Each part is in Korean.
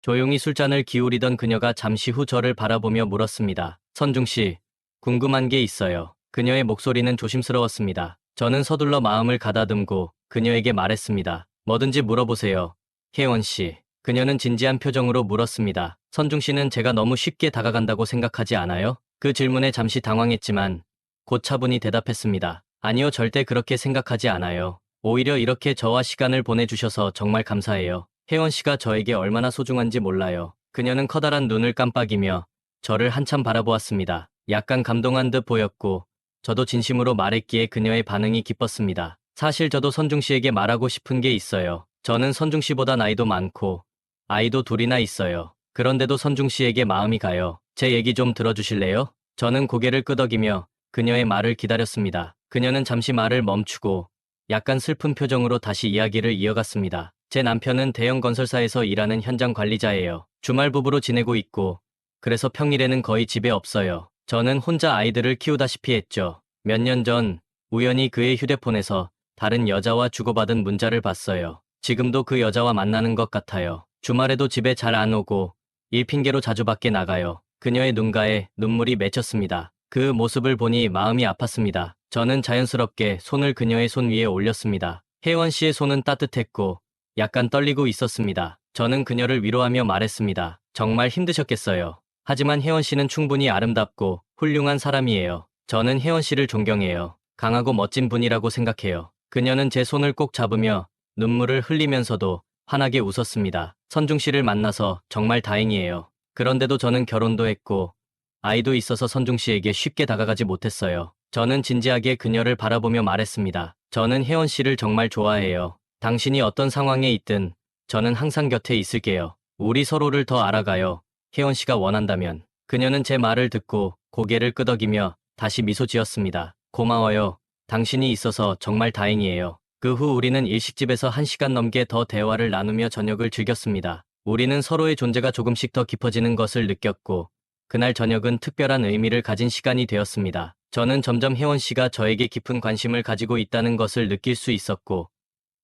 조용히 술잔을 기울이던 그녀가 잠시 후 저를 바라보며 물었습니다. 선중 씨, 궁금한 게 있어요. 그녀의 목소리는 조심스러웠습니다. 저는 서둘러 마음을 가다듬고 그녀에게 말했습니다. 뭐든지 물어보세요. 혜원 씨. 그녀는 진지한 표정으로 물었습니다. 선중 씨는 제가 너무 쉽게 다가간다고 생각하지 않아요? 그 질문에 잠시 당황했지만 곧 차분히 대답했습니다. 아니요, 절대 그렇게 생각하지 않아요. 오히려 이렇게 저와 시간을 보내주셔서 정말 감사해요. 혜원 씨가 저에게 얼마나 소중한지 몰라요. 그녀는 커다란 눈을 깜빡이며 저를 한참 바라보았습니다. 약간 감동한 듯 보였고 저도 진심으로 말했기에 그녀의 반응이 기뻤습니다. 사실 저도 선중 씨에게 말하고 싶은 게 있어요. 저는 선중 씨보다 나이도 많고 아이도 둘이나 있어요. 그런데도 선중 씨에게 마음이 가요. 제 얘기 좀 들어주실래요? 저는 고개를 끄덕이며 그녀의 말을 기다렸습니다. 그녀는 잠시 말을 멈추고 약간 슬픈 표정으로 다시 이야기를 이어갔습니다. 제 남편은 대형 건설사에서 일하는 현장 관리자예요. 주말 부부로 지내고 있고 그래서 평일에는 거의 집에 없어요. 저는 혼자 아이들을 키우다시피 했죠. 몇 년 전 우연히 그의 휴대폰에서 다른 여자와 주고받은 문자를 봤어요. 지금도 그 여자와 만나는 것 같아요. 주말에도 집에 잘 안 오고 일 핑계로 자주 밖에 나가요. 그녀의 눈가에 눈물이 맺혔습니다. 그 모습을 보니 마음이 아팠습니다. 저는 자연스럽게 손을 그녀의 손 위에 올렸습니다. 혜원 씨의 손은 따뜻했고 약간 떨리고 있었습니다. 저는 그녀를 위로하며 말했습니다. 정말 힘드셨겠어요. 하지만 혜원 씨는 충분히 아름답고 훌륭한 사람이에요. 저는 혜원 씨를 존경해요. 강하고 멋진 분이라고 생각해요. 그녀는 제 손을 꼭 잡으며 눈물을 흘리면서도 환하게 웃었습니다. 선중 씨를 만나서 정말 다행이에요. 그런데도 저는 결혼도 했고 아이도 있어서 선중 씨에게 쉽게 다가가지 못했어요. 저는 진지하게 그녀를 바라보며 말했습니다. 저는 혜원 씨를 정말 좋아해요. 당신이 어떤 상황에 있든 저는 항상 곁에 있을게요. 우리 서로를 더 알아가요. 혜원 씨가 원한다면. 그녀는 제 말을 듣고 고개를 끄덕이며 다시 미소 지었습니다. 고마워요. 당신이 있어서 정말 다행이에요. 그 후 우리는 일식집에서 1시간 넘게 더 대화를 나누며 저녁을 즐겼습니다. 우리는 서로의 존재가 조금씩 더 깊어지는 것을 느꼈고 그날 저녁은 특별한 의미를 가진 시간이 되었습니다. 저는 점점 혜원 씨가 저에게 깊은 관심을 가지고 있다는 것을 느낄 수 있었고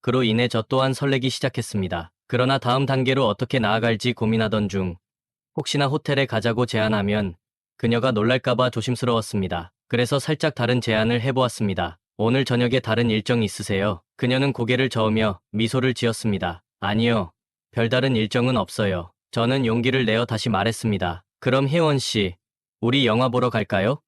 그로 인해 저 또한 설레기 시작했습니다. 그러나 다음 단계로 어떻게 나아갈지 고민하던 중 혹시나 호텔에 가자고 제안하면 그녀가 놀랄까봐 조심스러웠습니다. 그래서 살짝 다른 제안을 해보았습니다. 오늘 저녁에 다른 일정 있으세요? 그녀는 고개를 저으며 미소를 지었습니다. 아니요. 별다른 일정은 없어요. 저는 용기를 내어 다시 말했습니다. 그럼 혜원 씨, 우리 영화 보러 갈까요?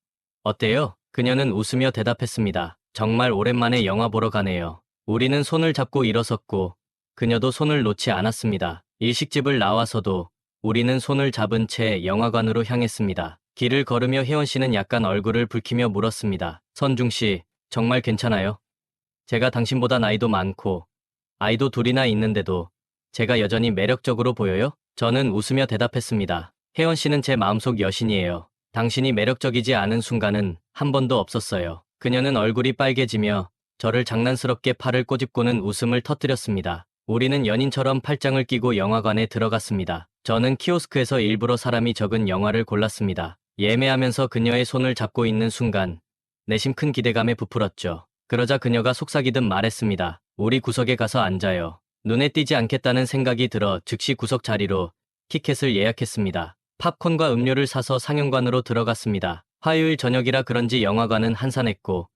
어때요? 그녀는 웃으며 대답했습니다. 정말 오랜만에 영화 보러 가네요. 우리는 손을 잡고 일어섰고 그녀도 손을 놓지 않았습니다. 일식집을 나와서도 우리는 손을 잡은 채 영화관으로 향했습니다. 길을 걸으며 혜원 씨는 약간 얼굴을 붉히며 물었습니다. 선중 씨, 정말 괜찮아요? 제가 당신보다 나이도 많고 아이도 둘이나 있는데도 제가 여전히 매력적으로 보여요? 저는 웃으며 대답했습니다. 혜원 씨는 제 마음속 여신이에요. 당신이 매력적이지 않은 순간은 한 번도 없었어요. 그녀는 얼굴이 빨개지며 저를 장난스럽게 팔을 꼬집고는 웃음을 터뜨렸습니다. 우리는 연인처럼 팔짱을 끼고 영화관에 들어갔습니다. 저는 키오스크에서 일부러 사람이 적은 영화를 골랐습니다. 예매하면서 그녀의 손을 잡고 있는 순간 내심 큰 기대감에 부풀었죠. 그러자 그녀가 속삭이듯 말했습니다. 우리 구석에 가서 앉아요. 눈에 띄지 않겠다는 생각이 들어 즉시 구석 자리로 티켓을 예약했습니다. 팝콘과 음료를 사서 상영관으로 들어갔습니다. 화요일 저녁이라 그런지 영화관은 한산했고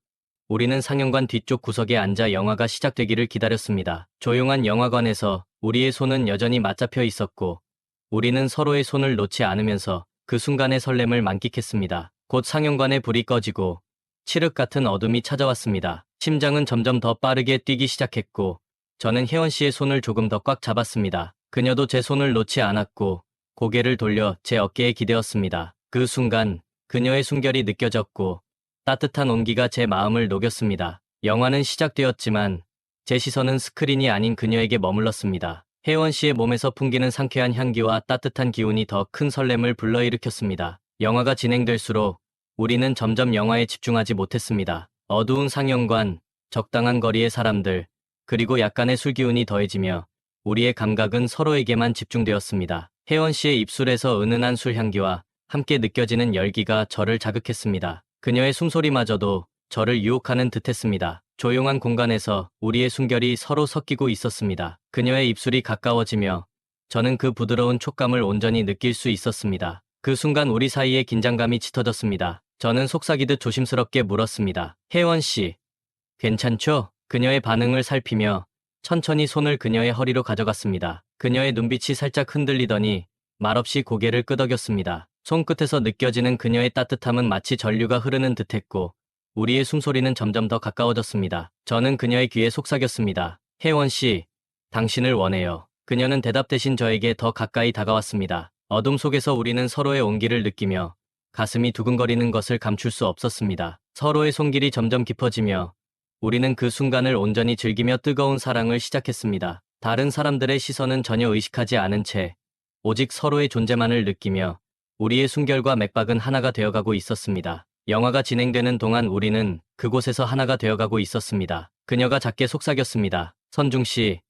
우리는 상영관 뒤쪽 구석에 앉아 영화가 시작되기를 기다렸습니다. 조용한 영화관에서 우리의 손은 여전히 맞잡혀 있었고 우리는 서로의 손을 놓지 않으면서 그 순간의 설렘을 만끽했습니다. 곧 상영관의 불이 꺼지고 칠흑 같은 어둠이 찾아왔습니다. 심장은 점점 더 빠르게 뛰기 시작했고 저는 혜원 씨의 손을 조금 더 꽉 잡았습니다. 그녀도 제 손을 놓지 않았고 고개를 돌려 제 어깨에 기대었습니다. 그 순간 그녀의 숨결이 느껴졌고 따뜻한 온기가 제 마음을 녹였습니다. 영화는 시작되었지만 제 시선은 스크린이 아닌 그녀에게 머물렀습니다. 혜원 씨의 몸에서 풍기는 상쾌한 향기와 따뜻한 기운이 더 큰 설렘을 불러일으켰습니다. 영화가 진행될수록 우리는 점점 영화에 집중하지 못했습니다. 어두운 상영관, 적당한 거리의 사람들, 그리고 약간의 술기운이 더해지며 우리의 감각은 서로에게만 집중되었습니다. 혜원 씨의 입술에서 은은한 술 향기와 함께 느껴지는 열기가 저를 자극했습니다. 그녀의 숨소리마저도 저를 유혹하는 듯했습니다. 조용한 공간에서 우리의 숨결이 서로 섞이고 있었습니다. 그녀의 입술이 가까워지며 저는 그 부드러운 촉감을 온전히 느낄 수 있었습니다. 그 순간 우리 사이의 긴장감이 짙어졌습니다. 저는 속삭이듯 조심스럽게 물었습니다. 혜원 씨, 괜찮죠? 그녀의 반응을 살피며 천천히 손을 그녀의 허리로 가져갔습니다. 그녀의 눈빛이 살짝 흔들리더니 말없이 고개를 끄덕였습니다. 손끝에서 느껴지는 그녀의 따뜻함은 마치 전류가 흐르는 듯했고 우리의 숨소리는 점점 더 가까워졌습니다. 저는 그녀의 귀에 속삭였습니다. 혜원 씨, 당신을 원해요. 그녀는 대답 대신 저에게 더 가까이 다가왔습니다. 어둠 속에서 우리는 서로의 온기를 느끼며 가슴이 두근거리는 것을 감출 수 없었습니다. 서로의 손길이 점점 깊어지며 우리는 그 순간을 온전히 즐기며 뜨거운 사랑을 시작했습니다. 다른 사람들의 시선은 전혀 의식하지 않은 채 오직 서로의 존재만을 느끼며 우리의 숨결과 맥박은 하나가 되어가고 있었습니다. 영화가 진행되는 동안 우리는 그곳에서 하나가 되어가고 있었습니다. 그녀가 작게 속삭였습니다. 선중 씨,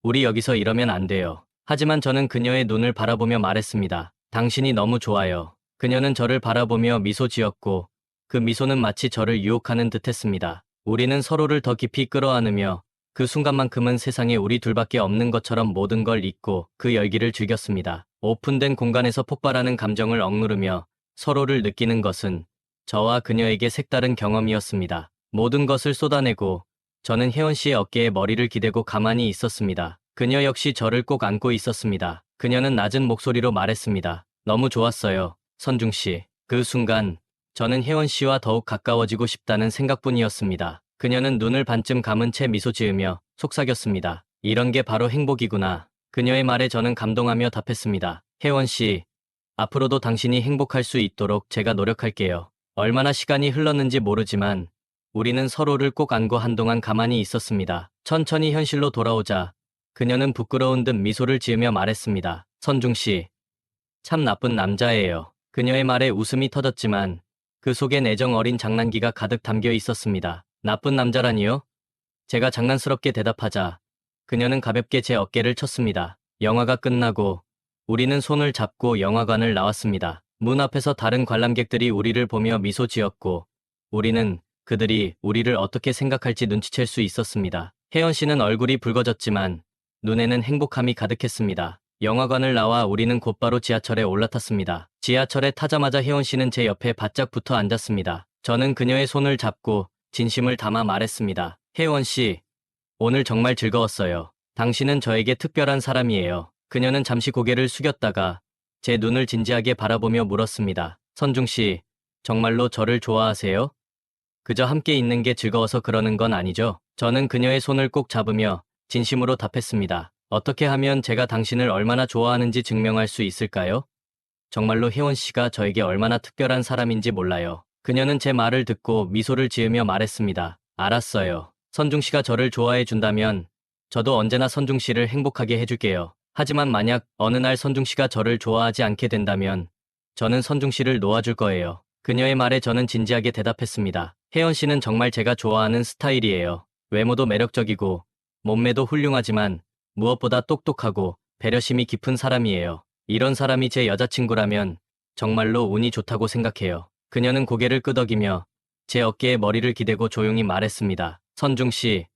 우리 여기서 이러면 안 돼요. 하지만 저는 그녀의 눈을 바라보며 말했습니다. 당신이 너무 좋아요. 그녀는 저를 바라보며 미소 지었고 그 미소는 마치 저를 유혹하는 듯했습니다. 우리는 서로를 더 깊이 끌어안으며 그 순간만큼은 세상에 우리 둘밖에 없는 것처럼 모든 걸 잊고 그 열기를 즐겼습니다. 오픈된 공간에서 폭발하는 감정을 억누르며 서로를 느끼는 것은 저와 그녀에게 색다른 경험이었습니다. 모든 것을 쏟아내고 저는 혜원 씨의 어깨에 머리를 기대고 가만히 있었습니다. 그녀 역시 저를 꼭 안고 있었습니다. 그녀는 낮은 목소리로 말했습니다. 너무 좋았어요, 선중 씨. 그 순간 저는 혜원 씨와 더욱 가까워지고 싶다는 생각뿐이었습니다. 그녀는 눈을 반쯤 감은 채 미소 지으며 속삭였습니다. 이런 게 바로 행복이구나. 그녀의 말에 저는 감동하며 답했습니다. 혜원 씨, 앞으로도 당신이 행복할 수 있도록 제가 노력할게요. 얼마나 시간이 흘렀는지 모르지만 우리는 서로를 꼭 안고 한동안 가만히 있었습니다. 천천히 현실로 돌아오자 그녀는 부끄러운 듯 미소를 지으며 말했습니다. 선중 씨, 참 나쁜 남자예요. 그녀의 말에 웃음이 터졌지만 그 속엔 애정 어린 장난기가 가득 담겨 있었습니다. 나쁜 남자라니요? 제가 장난스럽게 대답하자 그녀는 가볍게 제 어깨를 쳤습니다. 영화가 끝나고 우리는 손을 잡고 영화관을 나왔습니다. 문 앞에서 다른 관람객들이 우리를 보며 미소 지었고 우리는 그들이 우리를 어떻게 생각할지 눈치챌 수 있었습니다. 혜연 씨는 얼굴이 붉어졌지만 눈에는 행복함이 가득했습니다. 영화관을 나와 우리는 곧바로 지하철에 올라탔습니다. 지하철에 타자마자 혜원 씨는 제 옆에 바짝 붙어 앉았습니다. 저는 그녀의 손을 잡고 진심을 담아 말했습니다. 혜원 씨, 오늘 정말 즐거웠어요. 당신은 저에게 특별한 사람이에요. 그녀는 잠시 고개를 숙였다가 제 눈을 진지하게 바라보며 물었습니다. 선중 씨, 정말로 저를 좋아하세요? 그저 함께 있는 게 즐거워서 그러는 건 아니죠? 저는 그녀의 손을 꼭 잡으며 진심으로 답했습니다. 어떻게 하면 제가 당신을 얼마나 좋아하는지 증명할 수 있을까요? 정말로 혜원 씨가 저에게 얼마나 특별한 사람인지 몰라요. 그녀는 제 말을 듣고 미소를 지으며 말했습니다. 알았어요. 선중 씨가 저를 좋아해 준다면 저도 언제나 선중 씨를 행복하게 해줄게요. 하지만 만약 어느 날 선중 씨가 저를 좋아하지 않게 된다면 저는 선중 씨를 놓아줄 거예요. 그녀의 말에 저는 진지하게 대답했습니다. 혜연 씨는 정말 제가 좋아하는 스타일이에요. 외모도 매력적이고 몸매도 훌륭하지만 무엇보다 똑똑하고 배려심이 깊은 사람이에요. 이런 사람이 제 여자친구라면 정말로 운이 좋다고 생각해요. 그녀는 고개를 끄덕이며 제 어깨에 머리를 기대고 조용히 말했습니다. 선중 씨,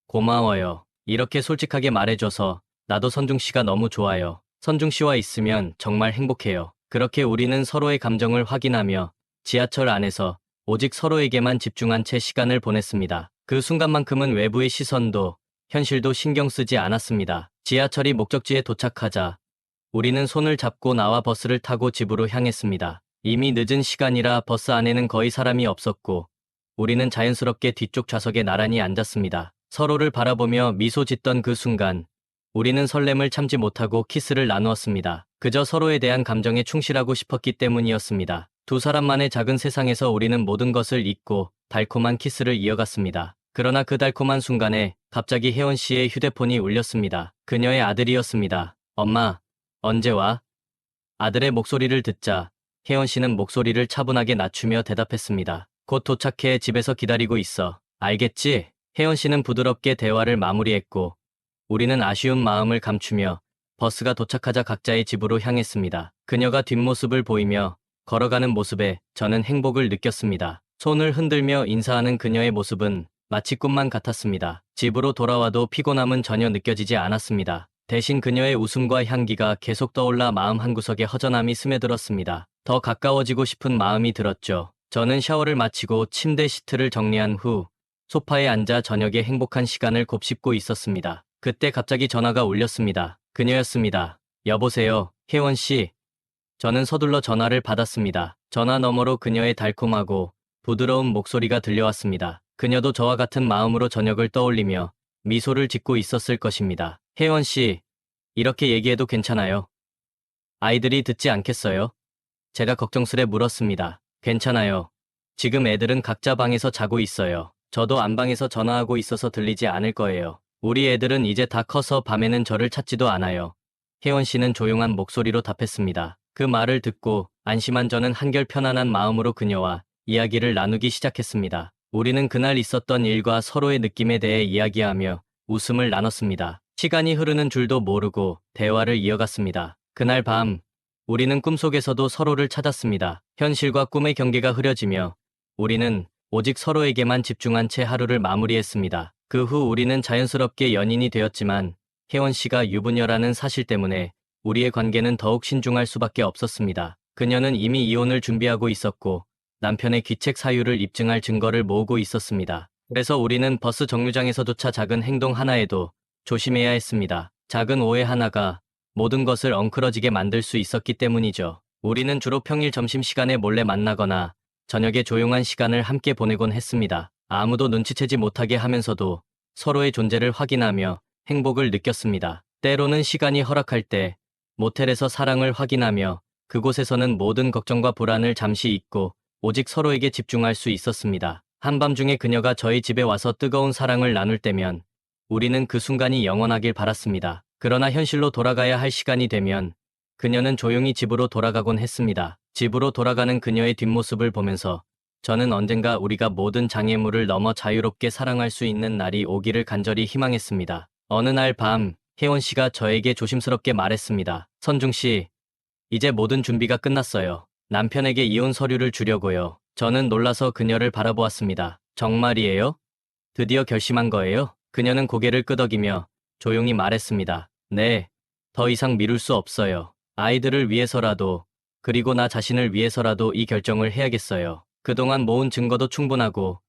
고마워요. 이렇게 솔직하게 말해줘서 나도 선중 씨가 너무 좋아요. 선중 씨와 있으면 정말 행복해요. 그렇게 우리는 서로의 감정을 확인하며 지하철 안에서 오직 서로에게만 집중한 채 시간을 보냈습니다. 그 순간만큼은 외부의 시선도 현실도 신경 쓰지 않았습니다. 지하철이 목적지에 도착하자 우리는 손을 잡고 나와 버스를 타고 집으로 향했습니다. 이미 늦은 시간이라 버스 안에는 거의 사람이 없었고 우리는 자연스럽게 뒤쪽 좌석에 나란히 앉았습니다. 서로를 바라보며 미소 짓던 그 순간 우리는 설렘을 참지 못하고 키스를 나누었습니다. 그저 서로에 대한 감정에 충실하고 싶었기 때문이었습니다. 두 사람만의 작은 세상에서 우리는 모든 것을 잊고 달콤한 키스를 이어갔습니다. 그러나 그 달콤한 순간에 갑자기 혜원 씨의 휴대폰이 울렸습니다. 그녀의 아들이었습니다. 엄마, 언제 와? 아들의 목소리를 듣자 혜원 씨는 목소리를 차분하게 낮추며 대답했습니다. 곧 도착해 집에서 기다리고 있어. 알겠지? 혜원 씨는 부드럽게 대화를 마무리했고 우리는 아쉬운 마음을 감추며 버스가 도착하자 각자의 집으로 향했습니다. 그녀가 뒷모습을 보이며 걸어가는 모습에 저는 행복을 느꼈습니다. 손을 흔들며 인사하는 그녀의 모습은 마치 꿈만 같았습니다. 집으로 돌아와도 피곤함은 전혀 느껴지지 않았습니다. 대신 그녀의 웃음과 향기가 계속 떠올라 마음 한구석에 허전함이 스며들었습니다. 더 가까워지고 싶은 마음이 들었죠. 저는 샤워를 마치고 침대 시트를 정리한 후 소파에 앉아 저녁에 행복한 시간을 곱씹고 있었습니다. 그때 갑자기 전화가 울렸습니다. 그녀였습니다. 여보세요, 혜원 씨. 저는 서둘러 전화를 받았습니다. 전화 너머로 그녀의 달콤하고 부드러운 목소리가 들려왔습니다. 그녀도 저와 같은 마음으로 저녁을 떠올리며 미소를 짓고 있었을 것입니다. 혜원 씨, 이렇게 얘기해도 괜찮아요? 아이들이 듣지 않겠어요? 제가 걱정스레 물었습니다. 괜찮아요. 지금 애들은 각자 방에서 자고 있어요. 저도 안방에서 전화하고 있어서 들리지 않을 거예요. 우리 애들은 이제 다 커서 밤에는 저를 찾지도 않아요. 혜원 씨는 조용한 목소리로 답했습니다. 그 말을 듣고 안심한 저는 한결 편안한 마음으로 그녀와 이야기를 나누기 시작했습니다. 우리는 그날 있었던 일과 서로의 느낌에 대해 이야기하며 웃음을 나눴습니다. 시간이 흐르는 줄도 모르고 대화를 이어갔습니다. 그날 밤, 우리는 꿈속에서도 서로를 찾았습니다. 현실과 꿈의 경계가 흐려지며 우리는 오직 서로에게만 집중한 채 하루를 마무리했습니다. 그 후 우리는 자연스럽게 연인이 되었지만 혜원 씨가 유부녀라는 사실 때문에 우리의 관계는 더욱 신중할 수밖에 없었습니다. 그녀는 이미 이혼을 준비하고 있었고 남편의 귀책 사유를 입증할 증거를 모으고 있었습니다. 그래서 우리는 버스 정류장에서조차 작은 행동 하나에도 조심해야 했습니다. 작은 오해 하나가 모든 것을 엉클어지게 만들 수 있었기 때문이죠. 우리는 주로 평일 점심시간에 몰래 만나거나 저녁에 조용한 시간을 함께 보내곤 했습니다. 아무도 눈치채지 못하게 하면서도 서로의 존재를 확인하며 행복을 느꼈습니다. 때로는 시간이 허락할 때 모텔에서 사랑을 확인하며 그곳에서는 모든 걱정과 불안을 잠시 잊고 오직 서로에게 집중할 수 있었습니다. 한밤중에 그녀가 저희 집에 와서 뜨거운 사랑을 나눌 때면 우리는 그 순간이 영원하길 바랐습니다. 그러나 현실로 돌아가야 할 시간이 되면 그녀는 조용히 집으로 돌아가곤 했습니다. 집으로 돌아가는 그녀의 뒷모습을 보면서 저는 언젠가 우리가 모든 장애물을 넘어 자유롭게 사랑할 수 있는 날이 오기를 간절히 희망했습니다. 어느 날 밤, 혜원 씨가 저에게 조심스럽게 말했습니다. 선중 씨, 이제 모든 준비가 끝났어요. 남편에게 이혼 서류를 주려고요. 저는 놀라서 그녀를 바라보았습니다. 정말이에요? 드디어 결심한 거예요? 그녀는 고개를 끄덕이며 조용히 말했습니다. 네, 더 이상 미룰 수 없어요. 아이들을 위해서라도, 그리고 나 자신을 위해서라도 이 결정을 해야겠어요. 그동안 모은 증거도 충분하고,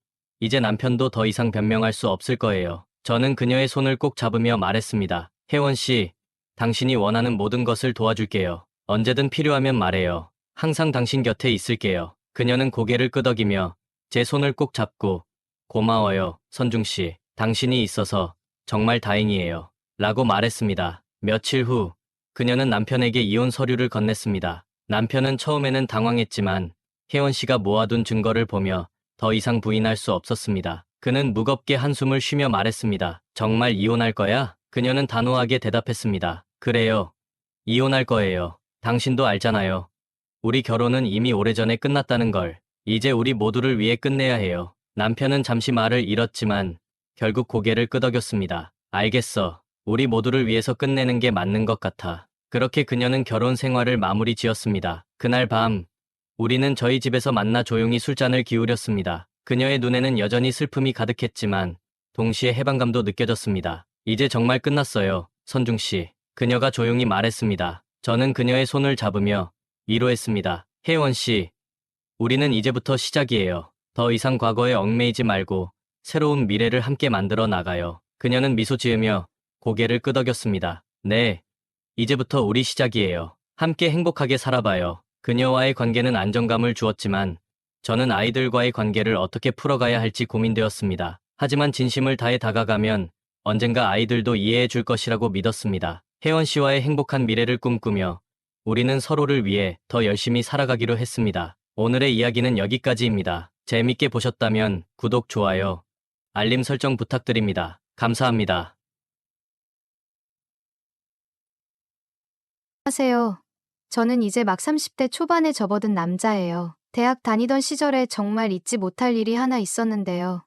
이제 남편도 더 이상 변명할 수 없을 거예요. 저는 그녀의 손을 꼭 잡으며 말했습니다. 혜원 씨, 당신이 원하는 모든 것을 도와줄게요. 언제든 필요하면 말해요. 항상 당신 곁에 있을게요. 그녀는 고개를 끄덕이며 제 손을 꼭 잡고 고마워요, 선중 씨. 당신이 있어서 정말 다행이에요. 라고 말했습니다. 며칠 후 그녀는 남편에게 이혼 서류를 건넸습니다. 남편은 처음에는 당황했지만 혜원 씨가 모아둔 증거를 보며 더 이상 부인할 수 없었습니다. 그는 무겁게 한숨을 쉬며 말했습니다. 정말 이혼할 거야? 그녀는 단호하게 대답했습니다. 그래요. 이혼할 거예요. 당신도 알잖아요. 우리 결혼은 이미 오래전에 끝났다는 걸. 이제 우리 모두를 위해 끝내야 해요. 남편은 잠시 말을 잃었지만 결국 고개를 끄덕였습니다. 알겠어. 우리 모두를 위해서 끝내는 게 맞는 것 같아. 그렇게 그녀는 결혼 생활을 마무리 지었습니다. 그날 밤, 우리는 저희 집에서 만나 조용히 술잔을 기울였습니다. 그녀의 눈에는 여전히 슬픔이 가득했지만 동시에 해방감도 느껴졌습니다. 이제 정말 끝났어요, 선중 씨. 그녀가 조용히 말했습니다. 저는 그녀의 손을 잡으며 위로했습니다. 혜원 씨, 우리는 이제부터 시작이에요. 더 이상 과거에 얽매이지 말고 새로운 미래를 함께 만들어 나가요. 그녀는 미소 지으며 고개를 끄덕였습니다. 네, 이제부터 우리 시작이에요. 함께 행복하게 살아봐요. 그녀와의 관계는 안정감을 주었지만 저는 아이들과의 관계를 어떻게 풀어가야 할지 고민되었습니다. 하지만 진심을 다해 다가가면 언젠가 아이들도 이해해 줄 것이라고 믿었습니다. 혜원 씨와의 행복한 미래를 꿈꾸며 우리는 서로를 위해 더 열심히 살아가기로 했습니다. 오늘의 이야기는 여기까지입니다. 재밌게 보셨다면 구독, 좋아요, 알림 설정 부탁드립니다. 감사합니다. 안녕하세요. 저는 이제 막 30대 초반에 접어든 남자예요. 대학 다니던 시절에 정말 잊지 못할 일이 하나 있었는데요.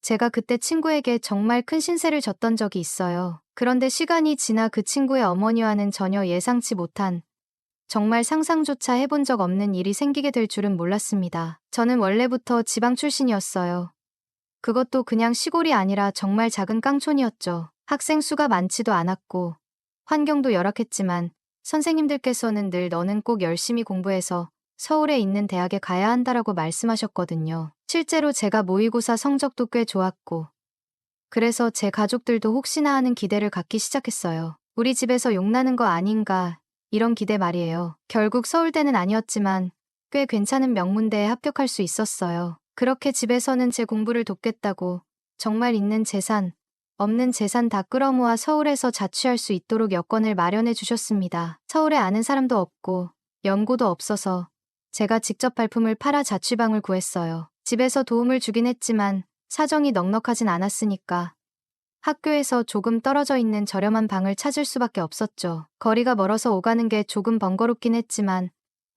제가 그때 친구에게 정말 큰 신세를 졌던 적이 있어요. 그런데 시간이 지나 그 친구의 어머니와는 전혀 예상치 못한, 정말 상상조차 해본 적 없는 일이 생기게 될 줄은 몰랐습니다. 저는 원래부터 지방 출신이었어요. 그것도 그냥 시골이 아니라 정말 작은 깡촌이었죠. 학생 수가 많지도 않았고 환경도 열악했지만 선생님들께서는 늘 너는 꼭 열심히 공부해서 서울에 있는 대학에 가야 한다라고 말씀하셨거든요. 실제로 제가 모의고사 성적도 꽤 좋았고, 그래서 제 가족들도 혹시나 하는 기대를 갖기 시작했어요. 우리 집에서 욕나는 거 아닌가, 이런 기대 말이에요. 결국 서울대는 아니었지만 꽤 괜찮은 명문대에 합격할 수 있었어요. 그렇게 집에서는 제 공부를 돕겠다고 정말 있는 재산, 없는 재산 다 끌어모아 서울에서 자취할 수 있도록 여건을 마련해 주셨습니다. 서울에 아는 사람도 없고 연고도 없어서 제가 직접 발품을 팔아 자취방을 구했어요. 집에서 도움을 주긴 했지만 사정이 넉넉하진 않았으니까 학교에서 조금 떨어져 있는 저렴한 방을 찾을 수밖에 없었죠. 거리가 멀어서 오가는 게 조금 번거롭긴 했지만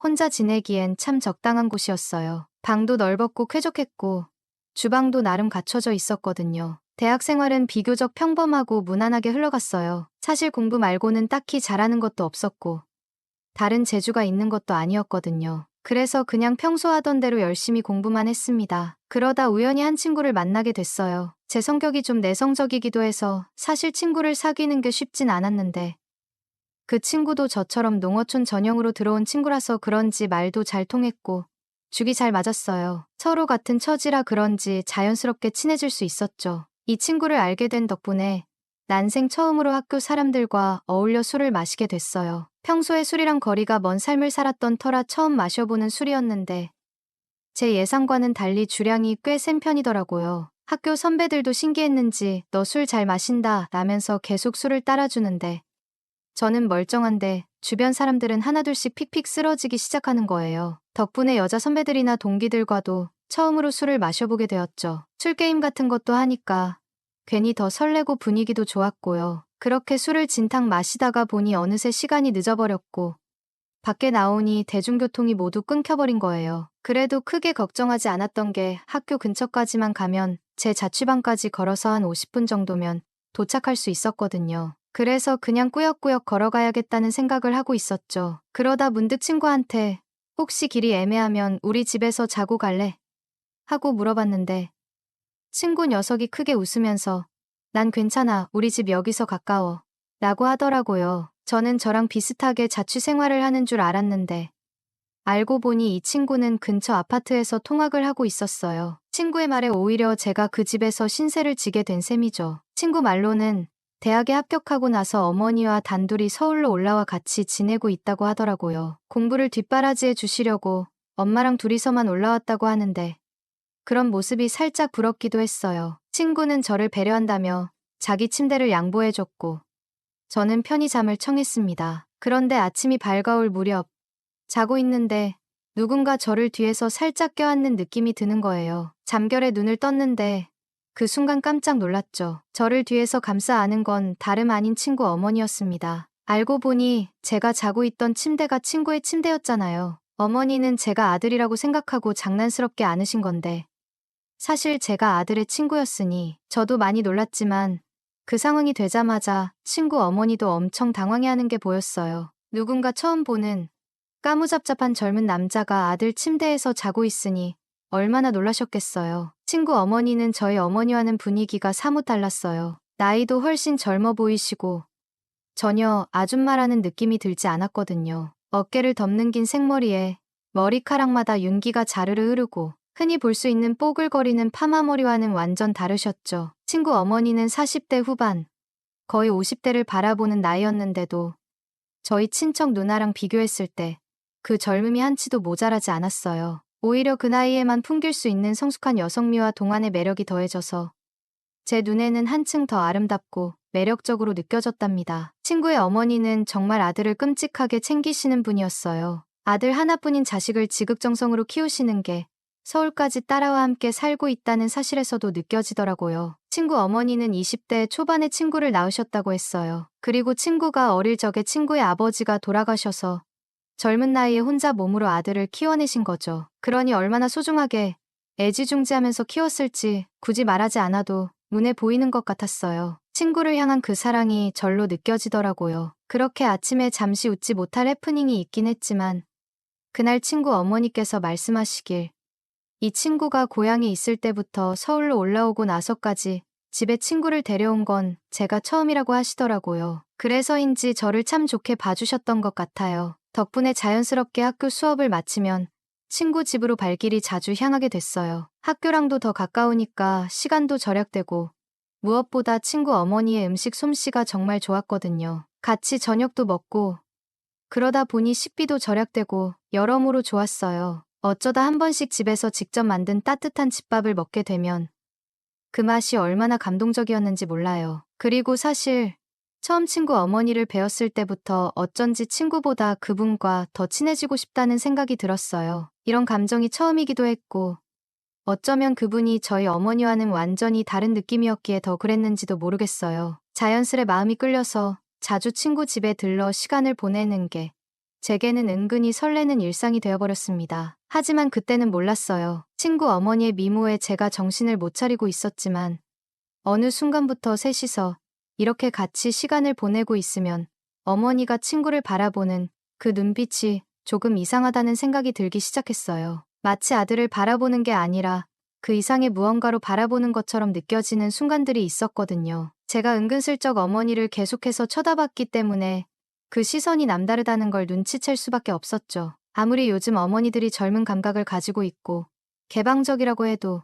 혼자 지내기엔 참 적당한 곳이었어요. 방도 넓었고 쾌적했고 주방도 나름 갖춰져 있었거든요. 대학 생활은 비교적 평범하고 무난하게 흘러갔어요. 사실 공부 말고는 딱히 잘하는 것도 없었고 다른 재주가 있는 것도 아니었거든요. 그래서 그냥 평소 하던 대로 열심히 공부만 했습니다. 그러다 우연히 한 친구를 만나게 됐어요. 제 성격이 좀 내성적이기도 해서 사실 친구를 사귀는 게 쉽진 않았는데 그 친구도 저처럼 농어촌 전형으로 들어온 친구라서 그런지 말도 잘 통했고 죽이 잘 맞았어요. 서로 같은 처지라 그런지 자연스럽게 친해질 수 있었죠. 이 친구를 알게 된 덕분에 난생 처음으로 학교 사람들과 어울려 술을 마시게 됐어요. 평소에 술이랑 거리가 먼 삶을 살았던 터라 처음 마셔보는 술이었는데 제 예상과는 달리 주량이 꽤 센 편이더라고요. 학교 선배들도 신기했는지 너 술 잘 마신다 라면서 계속 술을 따라주는데 저는 멀쩡한데 주변 사람들은 하나둘씩 픽픽 쓰러지기 시작하는 거예요. 덕분에 여자 선배들이나 동기들과도 처음으로 술을 마셔보게 되었죠. 술게임 같은 것도 하니까 괜히 더 설레고 분위기도 좋았고요. 그렇게 술을 진탕 마시다가 보니 어느새 시간이 늦어버렸고 밖에 나오니 대중교통이 모두 끊겨버린 거예요. 그래도 크게 걱정하지 않았던 게 학교 근처까지만 가면 제 자취방까지 걸어서 한 50분 정도면 도착할 수 있었거든요. 그래서 그냥 꾸역꾸역 걸어가야겠다는 생각을 하고 있었죠. 그러다 문득 친구한테 혹시 길이 애매하면 우리 집에서 자고 갈래? 하고 물어봤는데 친구 녀석이 크게 웃으면서 난 괜찮아. 우리 집 여기서 가까워. 라고 하더라고요. 저는 저랑 비슷하게 자취 생활을 하는 줄 알았는데 알고 보니 이 친구는 근처 아파트에서 통학을 하고 있었어요. 친구의 말에 오히려 제가 그 집에서 신세를 지게 된 셈이죠. 친구 말로는 대학에 합격하고 나서 어머니와 단둘이 서울로 올라와 같이 지내고 있다고 하더라고요. 공부를 뒷바라지해 주시려고 엄마랑 둘이서만 올라왔다고 하는데 그런 모습이 살짝 부럽기도 했어요. 친구는 저를 배려한다며 자기 침대를 양보해줬고 저는 편히 잠을 청했습니다. 그런데 아침이 밝아올 무렵 자고 있는데 누군가 저를 뒤에서 살짝 껴안는 느낌이 드는 거예요. 잠결에 눈을 떴는데 그 순간 깜짝 놀랐죠. 저를 뒤에서 감싸 안은 건 다름 아닌 친구 어머니였습니다. 알고 보니 제가 자고 있던 침대가 친구의 침대였잖아요. 어머니는 제가 아들이라고 생각하고 장난스럽게 안으신 건데 사실 제가 아들의 친구였으니 저도 많이 놀랐지만 그 상황이 되자마자 친구 어머니도 엄청 당황해하는 게 보였어요. 누군가 처음 보는 까무잡잡한 젊은 남자가 아들 침대에서 자고 있으니 얼마나 놀라셨겠어요. 친구 어머니는 저희 어머니와는 분위기가 사뭇 달랐어요. 나이도 훨씬 젊어 보이시고 전혀 아줌마라는 느낌이 들지 않았거든요. 어깨를 덮는 긴 생머리에 머리카락마다 윤기가 자르르 흐르고 흔히 볼 수 있는 뽀글거리는 파마머리와는 완전 다르셨죠. 친구 어머니는 40대 후반, 거의 50대를 바라보는 나이였는데도 저희 친척 누나랑 비교했을 때 그 젊음이 한치도 모자라지 않았어요. 오히려 그 나이에만 풍길 수 있는 성숙한 여성미와 동안의 매력이 더해져서 제 눈에는 한층 더 아름답고 매력적으로 느껴졌답니다. 친구의 어머니는 정말 아들을 끔찍하게 챙기시는 분이었어요. 아들 하나뿐인 자식을 지극정성으로 키우시는 게 서울까지 딸아와 함께 살고 있다는 사실에서도 느껴지더라고요. 친구 어머니는 20대 초반에 친구를 낳으셨다고 했어요. 그리고 친구가 어릴 적에 친구의 아버지가 돌아가셔서 젊은 나이에 혼자 몸으로 아들을 키워내신 거죠. 그러니 얼마나 소중하게 애지중지하면서 키웠을지 굳이 말하지 않아도 눈에 보이는 것 같았어요. 친구를 향한 그 사랑이 절로 느껴지더라고요. 그렇게 아침에 잠시 웃지 못할 해프닝이 있긴 했지만 그날 친구 어머니께서 말씀하시길 이 친구가 고향에 있을 때부터 서울로 올라오고 나서까지 집에 친구를 데려온 건 제가 처음이라고 하시더라고요. 그래서인지 저를 참 좋게 봐주셨던 것 같아요. 덕분에 자연스럽게 학교 수업을 마치면 친구 집으로 발길이 자주 향하게 됐어요. 학교랑도 더 가까우니까 시간도 절약되고 무엇보다 친구 어머니의 음식 솜씨가 정말 좋았거든요. 같이 저녁도 먹고 그러다 보니 식비도 절약되고 여러모로 좋았어요. 어쩌다 한 번씩 집에서 직접 만든 따뜻한 집밥을 먹게 되면 그 맛이 얼마나 감동적이었는지 몰라요. 그리고 사실 처음 친구 어머니를 뵈었을 때부터 어쩐지 친구보다 그분과 더 친해지고 싶다는 생각이 들었어요. 이런 감정이 처음이기도 했고 어쩌면 그분이 저희 어머니와는 완전히 다른 느낌이었기에 더 그랬는지도 모르겠어요. 자연스레 마음이 끌려서 자주 친구 집에 들러 시간을 보내는 게 제게는 은근히 설레는 일상이 되어버렸습니다. 하지만 그때는 몰랐어요. 친구 어머니의 미모에 제가 정신을 못 차리고 있었지만 어느 순간부터 셋이서 이렇게 같이 시간을 보내고 있으면 어머니가 친구를 바라보는 그 눈빛이 조금 이상하다는 생각이 들기 시작했어요. 마치 아들을 바라보는 게 아니라 그 이상의 무언가로 바라보는 것처럼 느껴지는 순간들이 있었거든요. 제가 은근슬쩍 어머니를 계속해서 쳐다봤기 때문에 그 시선이 남다르다는 걸 눈치챌 수밖에 없었죠. 아무리 요즘 어머니들이 젊은 감각을 가지고 있고 개방적이라고 해도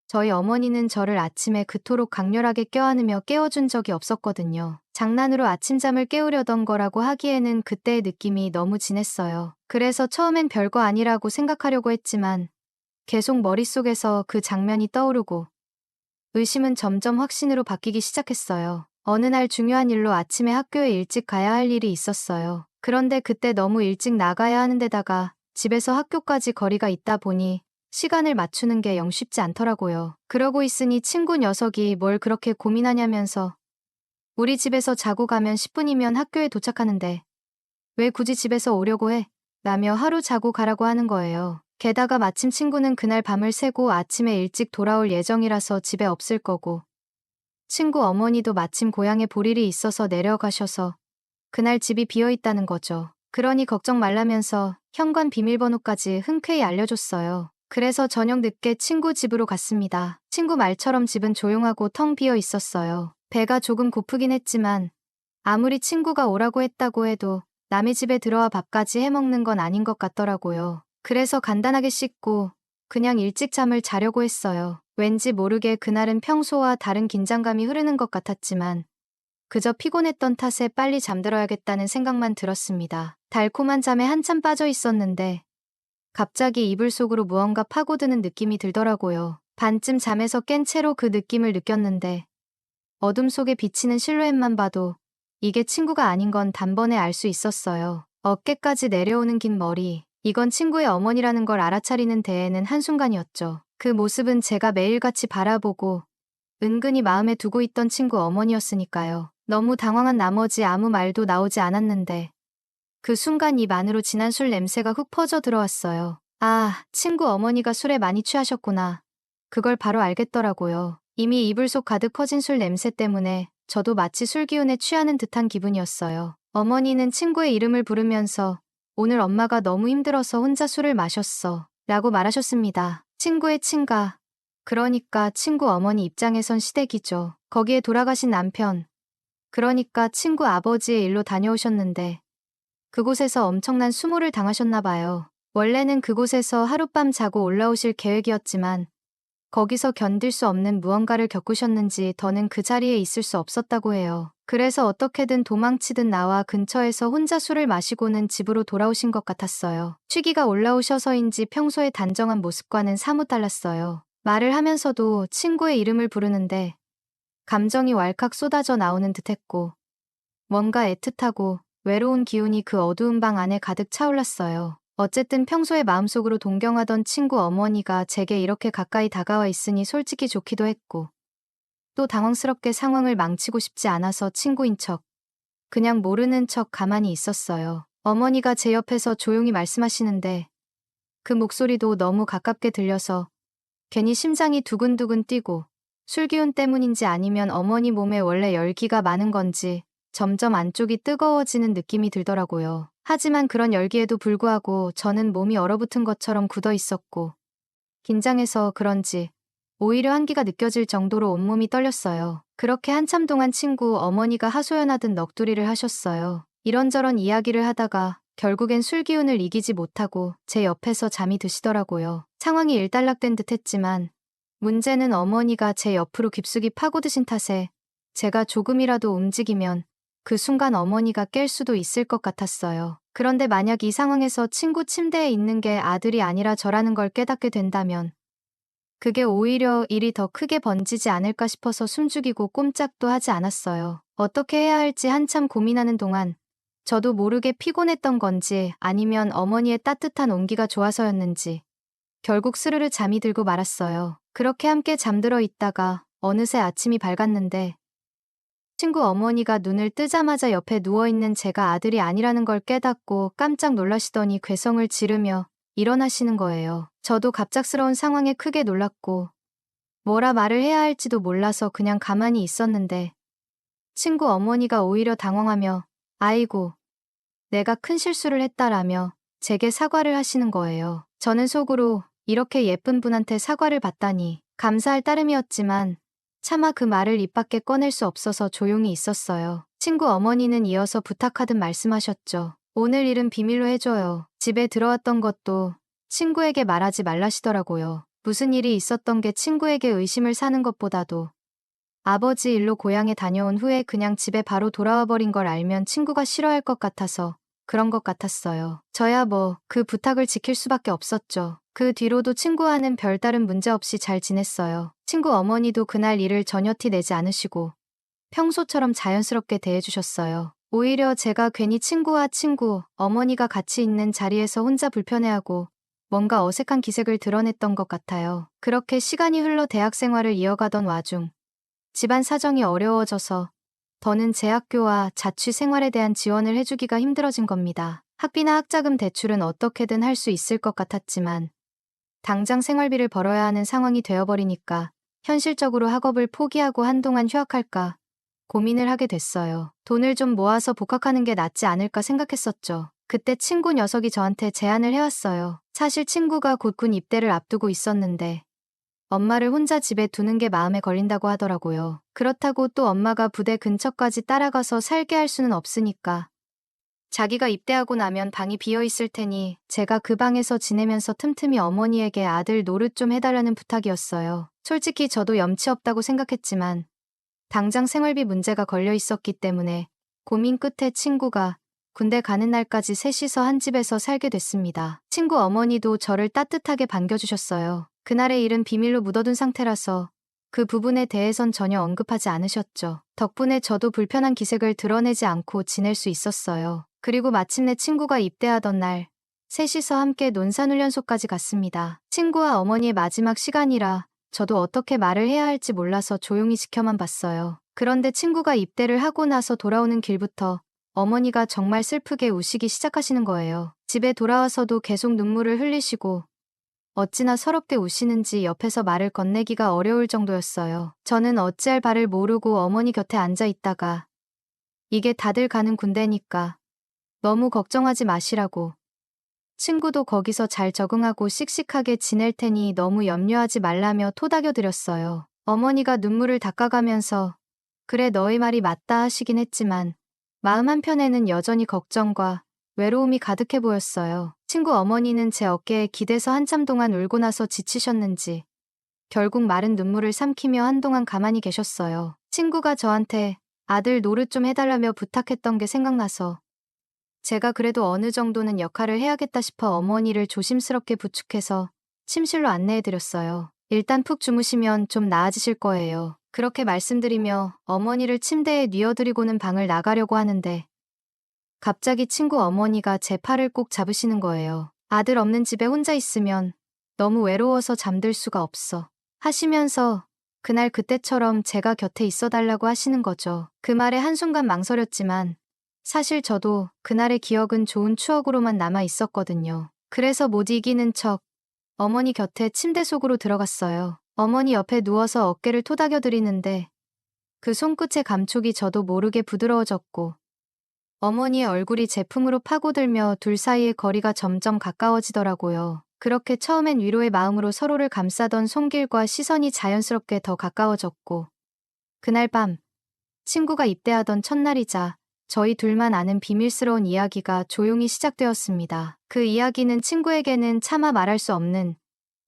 저희 어머니는 저를 아침에 그토록 강렬하게 껴안으며 깨워준 적이 없었거든요. 장난으로 아침잠을 깨우려던 거라고 하기에는 그때의 느낌이 너무 진했어요. 그래서 처음엔 별거 아니라고 생각하려고 했지만 계속 머릿속에서 그 장면이 떠오르고 의심은 점점 확신으로 바뀌기 시작했어요. 어느 날 중요한 일로 아침에 학교에 일찍 가야 할 일이 있었어요. 그런데 그때 너무 일찍 나가야 하는 데다가 집에서 학교까지 거리가 있다 보니 시간을 맞추는 게 영 쉽지 않더라고요. 그러고 있으니 친구 녀석이 뭘 그렇게 고민하냐면서 우리 집에서 자고 가면 10분이면 학교에 도착하는데 왜 굳이 집에서 오려고 해? 라며 하루 자고 가라고 하는 거예요. 게다가 마침 친구는 그날 밤을 새고 아침에 일찍 돌아올 예정이라서 집에 없을 거고 친구 어머니도 마침 고향에 볼 일이 있어서 내려가셔서 그날 집이 비어 있다는 거죠. 그러니 걱정 말라면서 현관 비밀번호까지 흔쾌히 알려줬어요. 그래서 저녁 늦게 친구 집으로 갔습니다. 친구 말처럼 집은 조용하고 텅 비어 있었어요. 배가 조금 고프긴 했지만 아무리 친구가 오라고 했다고 해도 남의 집에 들어와 밥까지 해먹는 건 아닌 것 같더라고요. 그래서 간단하게 씻고 그냥 일찍 잠을 자려고 했어요. 왠지 모르게 그날은 평소와 다른 긴장감이 흐르는 것 같았지만 그저 피곤했던 탓에 빨리 잠들어야겠다는 생각만 들었습니다. 달콤한 잠에 한참 빠져 있었는데 갑자기 이불 속으로 무언가 파고드는 느낌이 들더라고요. 반쯤 잠에서 깬 채로 그 느낌을 느꼈는데 어둠 속에 비치는 실루엣만 봐도 이게 친구가 아닌 건 단번에 알 수 있었어요. 어깨까지 내려오는 긴 머리, 이건 친구의 어머니라는 걸 알아차리는 데에는 한순간이었죠. 그 모습은 제가 매일같이 바라보고 은근히 마음에 두고 있던 친구 어머니였으니까요. 너무 당황한 나머지 아무 말도 나오지 않았는데 그 순간 입 안으로 진한 술 냄새가 훅 퍼져 들어왔어요. 아, 친구 어머니가 술에 많이 취하셨구나. 그걸 바로 알겠더라고요. 이미 이불 속 가득 퍼진 술 냄새 때문에 저도 마치 술 기운에 취하는 듯한 기분이었어요. 어머니는 친구의 이름을 부르면서 오늘 엄마가 너무 힘들어서 혼자 술을 마셨어. 라고 말하셨습니다. 친구의 친가. 그러니까 친구 어머니 입장에선 시댁이죠. 거기에 돌아가신 남편. 그러니까 친구 아버지의 일로 다녀오셨는데 그곳에서 엄청난 수모를 당하셨나 봐요. 원래는 그곳에서 하룻밤 자고 올라오실 계획이었지만 거기서 견딜 수 없는 무언가를 겪으셨는지 더는 그 자리에 있을 수 없었다고 해요. 그래서 어떻게든 도망치듯 나와 근처에서 혼자 술을 마시고는 집으로 돌아오신 것 같았어요. 취기가 올라오셔서인지 평소의 단정한 모습과는 사뭇 달랐어요. 말을 하면서도 친구의 이름을 부르는데 감정이 왈칵 쏟아져 나오는 듯했고 뭔가 애틋하고 외로운 기운이 그 어두운 방 안에 가득 차올랐어요. 어쨌든 평소에 마음속으로 동경하던 친구 어머니가 제게 이렇게 가까이 다가와 있으니 솔직히 좋기도 했고 또 당황스럽게 상황을 망치고 싶지 않아서 친구인 척 그냥 모르는 척 가만히 있었어요. 어머니가 제 옆에서 조용히 말씀하시는데 그 목소리도 너무 가깝게 들려서 괜히 심장이 두근두근 뛰고 술기운 때문인지 아니면 어머니 몸에 원래 열기가 많은 건지 점점 안쪽이 뜨거워지는 느낌이 들더라고요. 하지만 그런 열기에도 불구하고 저는 몸이 얼어붙은 것처럼 굳어 있었고 긴장해서 그런지 오히려 한기가 느껴질 정도로 온몸이 떨렸어요. 그렇게 한참 동안 친구 어머니가 하소연하듯 넋두리를 하셨어요. 이런저런 이야기를 하다가 결국엔 술 기운을 이기지 못하고 제 옆에서 잠이 드시더라고요. 상황이 일단락된 듯 했지만 문제는 어머니가 제 옆으로 깊숙이 파고드신 탓에 제가 조금이라도 움직이면 그 순간 어머니가 깰 수도 있을 것 같았어요. 그런데 만약 이 상황에서 친구 침대에 있는 게 아들이 아니라 저라는 걸 깨닫게 된다면 그게 오히려 일이 더 크게 번지지 않을까 싶어서 숨죽이고 꼼짝도 하지 않았어요. 어떻게 해야 할지 한참 고민하는 동안 저도 모르게 피곤했던 건지 아니면 어머니의 따뜻한 온기가 좋아서였는지 결국 스르르 잠이 들고 말았어요. 그렇게 함께 잠들어 있다가 어느새 아침이 밝았는데 친구 어머니가 눈을 뜨자마자 옆에 누워있는 제가 아들이 아니라는 걸 깨닫고 깜짝 놀라시더니 괴성을 지르며 일어나시는 거예요. 저도 갑작스러운 상황에 크게 놀랐고 뭐라 말을 해야 할지도 몰라서 그냥 가만히 있었는데 친구 어머니가 오히려 당황하며 아이고, 내가 큰 실수를 했다라며 제게 사과를 하시는 거예요. 저는 속으로 이렇게 예쁜 분한테 사과를 받다니 감사할 따름이었지만 차마 그 말을 입 밖에 꺼낼 수 없어서 조용히 있었어요. 친구 어머니는 이어서 부탁하듯 말씀하셨죠. 오늘 일은 비밀로 해줘요. 집에 들어왔던 것도 친구에게 말하지 말라시더라고요. 무슨 일이 있었던 게 친구에게 의심을 사는 것보다도 아버지 일로 고향에 다녀온 후에 그냥 집에 바로 돌아와 버린 걸 알면 친구가 싫어할 것 같아서 그런 것 같았어요. 저야 뭐 그 부탁을 지킬 수밖에 없었죠. 그 뒤로도 친구와는 별다른 문제 없이 잘 지냈어요. 친구 어머니도 그날 일을 전혀 티 내지 않으시고 평소처럼 자연스럽게 대해주셨어요. 오히려 제가 괜히 친구와 친구, 어머니가 같이 있는 자리에서 혼자 불편해하고 뭔가 어색한 기색을 드러냈던 것 같아요. 그렇게 시간이 흘러 대학 생활을 이어가던 와중 집안 사정이 어려워져서 더는 재학교와 자취 생활에 대한 지원을 해주기가 힘들어진 겁니다. 학비나 학자금 대출은 어떻게든 할 수 있을 것 같았지만 당장 생활비를 벌어야 하는 상황이 되어버리니까 현실적으로 학업을 포기하고 한동안 휴학할까 고민을 하게 됐어요. 돈을 좀 모아서 복학하는 게 낫지 않을까 생각했었죠. 그때 친구 녀석이 저한테 제안을 해왔어요. 사실 친구가 곧 군 입대를 앞두고 있었는데 엄마를 혼자 집에 두는 게 마음에 걸린다고 하더라고요. 그렇다고 또 엄마가 부대 근처까지 따라가서 살게 할 수는 없으니까 자기가 입대하고 나면 방이 비어 있을 테니 제가 그 방에서 지내면서 틈틈이 어머니에게 아들 노릇 좀 해달라는 부탁이었어요. 솔직히 저도 염치 없다고 생각했지만 당장 생활비 문제가 걸려 있었기 때문에 고민 끝에 친구가 군대 가는 날까지 셋이서 한 집에서 살게 됐습니다. 친구 어머니도 저를 따뜻하게 반겨주셨어요. 그날의 일은 비밀로 묻어둔 상태라서 그 부분에 대해선 전혀 언급하지 않으셨죠. 덕분에 저도 불편한 기색을 드러내지 않고 지낼 수 있었어요. 그리고 마침내 친구가 입대하던 날 셋이서 함께 논산훈련소까지 갔습니다. 친구와 어머니의 마지막 시간이라 저도 어떻게 말을 해야 할지 몰라서 조용히 지켜만 봤어요. 그런데 친구가 입대를 하고 나서 돌아오는 길부터 어머니가 정말 슬프게 우시기 시작하시는 거예요. 집에 돌아와서도 계속 눈물을 흘리시고 어찌나 서럽게 우시는지 옆에서 말을 건네기가 어려울 정도였어요. 저는 어찌할 바를 모르고 어머니 곁에 앉아 있다가 이게 다들 가는 군대니까 너무 걱정하지 마시라고 친구도 거기서 잘 적응하고 씩씩하게 지낼 테니 너무 염려하지 말라며 토닥여 드렸어요. 어머니가 눈물을 닦아가면서 그래 너의 말이 맞다 하시긴 했지만 마음 한편에는 여전히 걱정과 외로움이 가득해 보였어요. 친구 어머니는 제 어깨에 기대서 한참 동안 울고 나서 지치셨는지 결국 마른 눈물을 삼키며 한동안 가만히 계셨어요. 친구가 저한테 아들 노릇 좀 해달라며 부탁했던 게 생각나서 제가 그래도 어느 정도는 역할을 해야겠다 싶어 어머니를 조심스럽게 부축해서 침실로 안내해드렸어요. 일단 푹 주무시면 좀 나아지실 거예요. 그렇게 말씀드리며 어머니를 침대에 뉘어드리고는 방을 나가려고 하는데 갑자기 친구 어머니가 제 팔을 꼭 잡으시는 거예요. 아들 없는 집에 혼자 있으면 너무 외로워서 잠들 수가 없어. 하시면서 그날 그때처럼 제가 곁에 있어달라고 하시는 거죠. 그 말에 한순간 망설였지만 사실 저도 그날의 기억은 좋은 추억으로만 남아 있었거든요. 그래서 못 이기는 척 어머니 곁에 침대 속으로 들어갔어요. 어머니 옆에 누워서 어깨를 토닥여 드리는데 그 손끝의 감촉이 저도 모르게 부드러워졌고 어머니의 얼굴이 제 품으로 파고들며 둘 사이의 거리가 점점 가까워지더라고요. 그렇게 처음엔 위로의 마음으로 서로를 감싸던 손길과 시선이 자연스럽게 더 가까워졌고, 그날 밤, 친구가 입대하던 첫날이자 저희 둘만 아는 비밀스러운 이야기가 조용히 시작되었습니다. 그 이야기는 친구에게는 차마 말할 수 없는,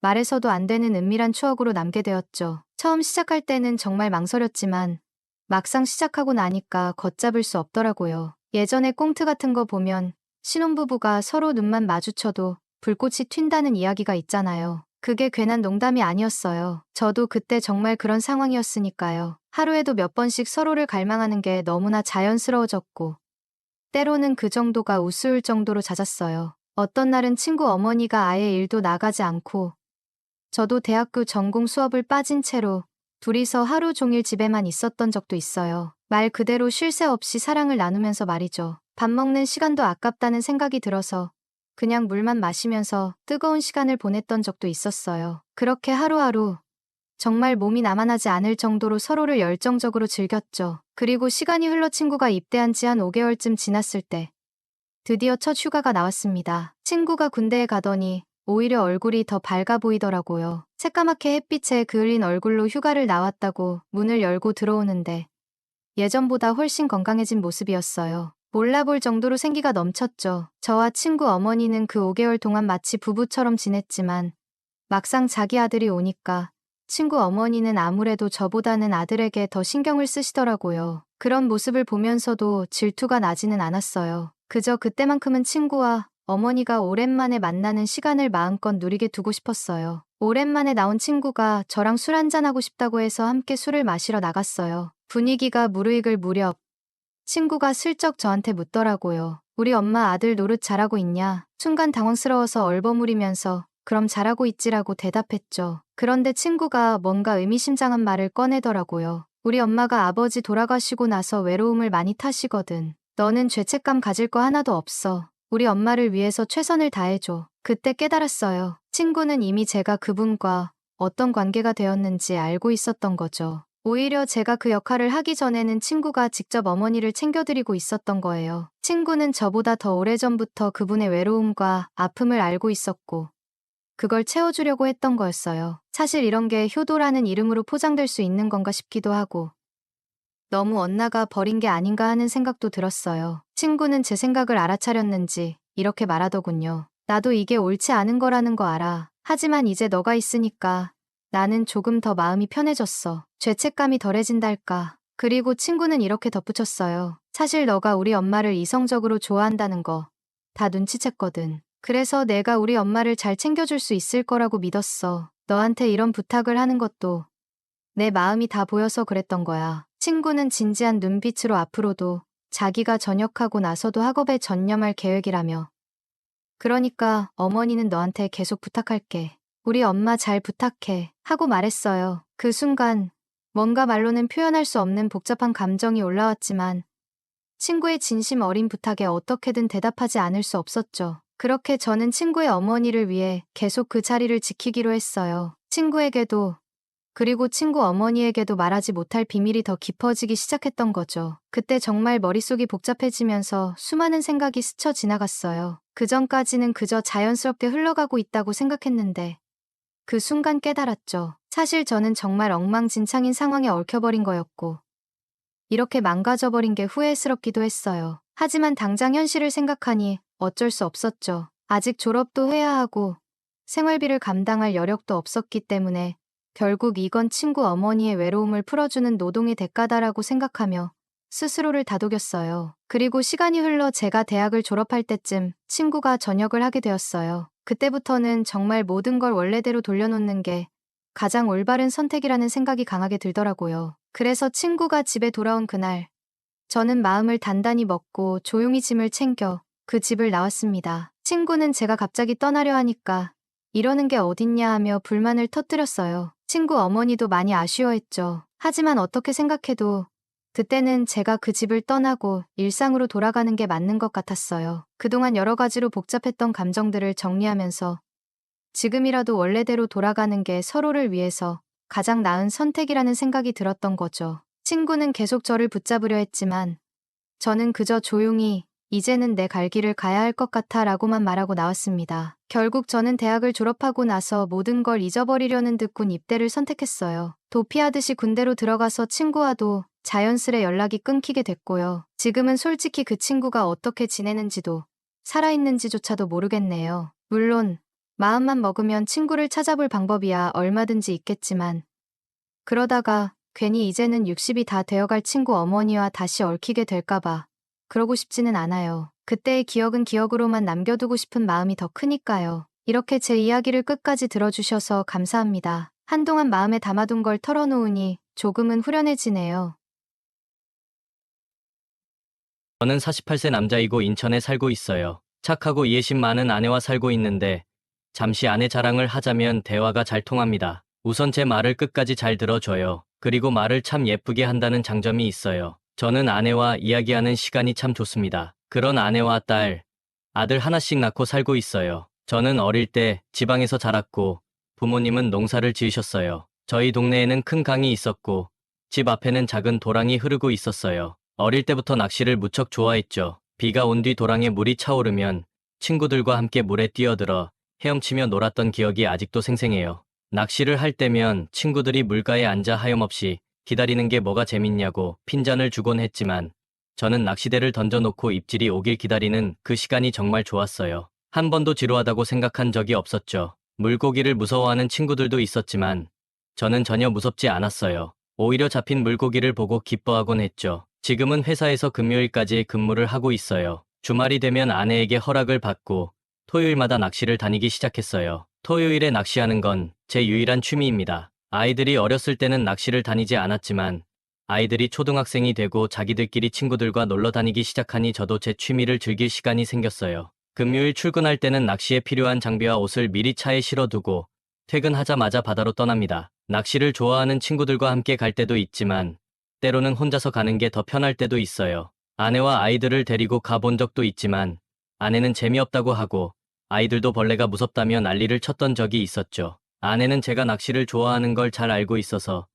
말해서도 안 되는 은밀한 추억으로 남게 되었죠. 처음 시작할 때는 정말 망설였지만 막상 시작하고 나니까 걷잡을 수 없더라고요. 예전에 꽁트 같은 거 보면 신혼부부가 서로 눈만 마주쳐도 불꽃이 튄다는 이야기가 있잖아요. 그게 괜한 농담이 아니었어요. 저도 그때 정말 그런 상황이었으니까요. 하루에도 몇 번씩 서로를 갈망하는 게 너무나 자연스러워졌고, 때로는 그 정도가 우스울 정도로 잦았어요. 어떤 날은 친구 어머니가 아예 일도 나가지 않고, 저도 대학교 전공 수업을 빠진 채로 둘이서 하루 종일 집에만 있었던 적도 있어요. 말 그대로 쉴 새 없이 사랑을 나누면서 말이죠. 밥 먹는 시간도 아깝다는 생각이 들어서 그냥 물만 마시면서 뜨거운 시간을 보냈던 적도 있었어요. 그렇게 하루하루 정말 몸이 남아나지 않을 정도로 서로를 열정적으로 즐겼죠. 그리고 시간이 흘러 친구가 입대한 지 한 5개월쯤 지났을 때 드디어 첫 휴가가 나왔습니다. 친구가 군대에 가더니 오히려 얼굴이 더 밝아 보이더라고요. 새까맣게 햇빛에 그을린 얼굴로 휴가를 나왔다고 문을 열고 들어오는데 예전보다 훨씬 건강해진 모습이었어요. 몰라볼 정도로 생기가 넘쳤죠. 저와 친구 어머니는 그 5개월 동안 마치 부부처럼 지냈지만 막상 자기 아들이 오니까 친구 어머니는 아무래도 저보다는 아들에게 더 신경을 쓰시더라고요. 그런 모습을 보면서도 질투가 나지는 않았어요. 그저 그때만큼은 친구와 어머니가 오랜만에 만나는 시간을 마음껏 누리게 두고 싶었어요. 오랜만에 나온 친구가 저랑 술 한잔하고 싶다고 해서 함께 술을 마시러 나갔어요. 분위기가 무르익을 무렵 친구가 슬쩍 저한테 묻더라고요. 우리 엄마 아들 노릇 잘하고 있냐? 순간 당황스러워서 얼버무리면서 그럼 잘하고 있지라고 대답했죠. 그런데 친구가 뭔가 의미심장한 말을 꺼내더라고요. 우리 엄마가 아버지 돌아가시고 나서 외로움을 많이 타시거든. 너는 죄책감 가질 거 하나도 없어. 우리 엄마를 위해서 최선을 다해줘. 그때 깨달았어요. 친구는 이미 제가 그분과 어떤 관계가 되었는지 알고 있었던 거죠. 오히려 제가 그 역할을 하기 전에는 친구가 직접 어머니를 챙겨드리고 있었던 거예요. 친구는 저보다 더 오래전부터 그분의 외로움과 아픔을 알고 있었고, 그걸 채워주려고 했던 거였어요. 사실 이런 게 효도라는 이름으로 포장될 수 있는 건가 싶기도 하고, 너무 엇나가 버린 게 아닌가 하는 생각도 들었어요. 친구는 제 생각을 알아차렸는지 이렇게 말하더군요. 나도 이게 옳지 않은 거라는 거 알아. 하지만 이제 너가 있으니까 나는 조금 더 마음이 편해졌어. 죄책감이 덜해진달까. 그리고 친구는 이렇게 덧붙였어요. 사실 너가 우리 엄마를 이성적으로 좋아한다는 거 다 눈치챘거든. 그래서 내가 우리 엄마를 잘 챙겨줄 수 있을 거라고 믿었어. 너한테 이런 부탁을 하는 것도 내 마음이 다 보여서 그랬던 거야. 친구는 진지한 눈빛으로 앞으로도 자기가 전역하고 나서도 학업에 전념할 계획이라며. 그러니까 어머니는 너한테 계속 부탁할게. 우리 엄마 잘 부탁해. 하고 말했어요. 그 순간 뭔가 말로는 표현할 수 없는 복잡한 감정이 올라왔지만 친구의 진심 어린 부탁에 어떻게든 대답하지 않을 수 없었죠. 그렇게 저는 친구의 어머니를 위해 계속 그 자리를 지키기로 했어요. 친구에게도 그리고 친구 어머니에게도 말하지 못할 비밀이 더 깊어지기 시작했던 거죠. 그때 정말 머릿속이 복잡해지면서 수많은 생각이 스쳐 지나갔어요. 그전까지는 그저 자연스럽게 흘러가고 있다고 생각했는데 그 순간 깨달았죠. 사실 저는 정말 엉망진창인 상황에 얽혀버린 거였고 이렇게 망가져버린 게 후회스럽기도 했어요. 하지만 당장 현실을 생각하니 어쩔 수 없었죠. 아직 졸업도 해야 하고 생활비를 감당할 여력도 없었기 때문에 결국 이건 친구 어머니의 외로움을 풀어주는 노동의 대가다라고 생각하며 스스로를 다독였어요. 그리고 시간이 흘러 제가 대학을 졸업할 때쯤 친구가 전역을 하게 되었어요. 그때부터는 정말 모든 걸 원래대로 돌려놓는 게 가장 올바른 선택이라는 생각이 강하게 들더라고요. 그래서 친구가 집에 돌아온 그날, 저는 마음을 단단히 먹고 조용히 짐을 챙겨 그 집을 나왔습니다. 친구는 제가 갑자기 떠나려 하니까 이러는 게 어딨냐 하며 불만을 터뜨렸어요. 친구 어머니도 많이 아쉬워했죠. 하지만 어떻게 생각해도 그때는 제가 그 집을 떠나고 일상으로 돌아가는 게 맞는 것 같았어요. 그동안 여러 가지로 복잡했던 감정들을 정리하면서 지금이라도 원래대로 돌아가는 게 서로를 위해서 가장 나은 선택이라는 생각이 들었던 거죠. 친구는 계속 저를 붙잡으려 했지만 저는 그저 조용히 이제는 내 갈 길을 가야 할 것 같아 라고만 말하고 나왔습니다. 결국 저는 대학을 졸업하고 나서 모든 걸 잊어버리려는 듯 군 입대를 선택했어요. 도피하듯이 군대로 들어가서 친구와도 자연스레 연락이 끊기게 됐고요. 지금은 솔직히 그 친구가 어떻게 지내는지도 살아있는지조차도 모르겠네요. 물론 마음만 먹으면 친구를 찾아볼 방법이야 얼마든지 있겠지만 그러다가 괜히 이제는 60이 다 되어갈 친구 어머니와 다시 얽히게 될까봐 그러고 싶지는 않아요. 그때의 기억은 기억으로만 남겨두고 싶은 마음이 더 크니까요. 이렇게 제 이야기를 끝까지 들어주셔서 감사합니다. 한동안 마음에 담아둔 걸 털어놓으니 조금은 후련해지네요. 저는 48세 남자이고 인천에 살고 있어요. 착하고 이해심 많은 아내와 살고 있는데 잠시 아내 자랑을 하자면 대화가 잘 통합니다. 우선 제 말을 끝까지 잘 들어줘요. 그리고 말을 참 예쁘게 한다는 장점이 있어요. 저는 아내와 이야기하는 시간이 참 좋습니다. 그런 아내와 딸, 아들 하나씩 낳고 살고 있어요. 저는 어릴 때 지방에서 자랐고 부모님은 농사를 지으셨어요. 저희 동네에는 큰 강이 있었고 집 앞에는 작은 도랑이 흐르고 있었어요. 어릴 때부터 낚시를 무척 좋아했죠. 비가 온 뒤 도랑에 물이 차오르면 친구들과 함께 물에 뛰어들어 헤엄치며 놀았던 기억이 아직도 생생해요. 낚시를 할 때면 친구들이 물가에 앉아 하염없이 기다리는 게 뭐가 재밌냐고 핀잔을 주곤 했지만 저는 낚시대를 던져놓고 입질이 오길 기다리는 그 시간이 정말 좋았어요. 한 번도 지루하다고 생각한 적이 없었죠. 물고기를 무서워하는 친구들도 있었지만 저는 전혀 무섭지 않았어요. 오히려 잡힌 물고기를 보고 기뻐하곤 했죠. 지금은 회사에서 금요일까지 근무를 하고 있어요. 주말이 되면 아내에게 허락을 받고 토요일마다 낚시를 다니기 시작했어요. 토요일에 낚시하는 건 제 유일한 취미입니다. 아이들이 어렸을 때는 낚시를 다니지 않았지만 아이들이 초등학생이 되고 자기들끼리 친구들과 놀러 다니기 시작하니 저도 제 취미를 즐길 시간이 생겼어요. 금요일 출근할 때는 낚시에 필요한 장비와 옷을 미리 차에 실어두고 퇴근하자마자 바다로 떠납니다. 낚시를 좋아하는 친구들과 함께 갈 때도 있지만 때로는 혼자서 가는 게 더 편할 때도 있어요. 아내와 아이들을 데리고 가본 적도 있지만 아내는 재미없다고 하고 아이들도 벌레가 무섭다며 난리를 쳤던 적이 있었죠. 아내는 제가 낚시를 좋아하는 걸 잘 알고 있어서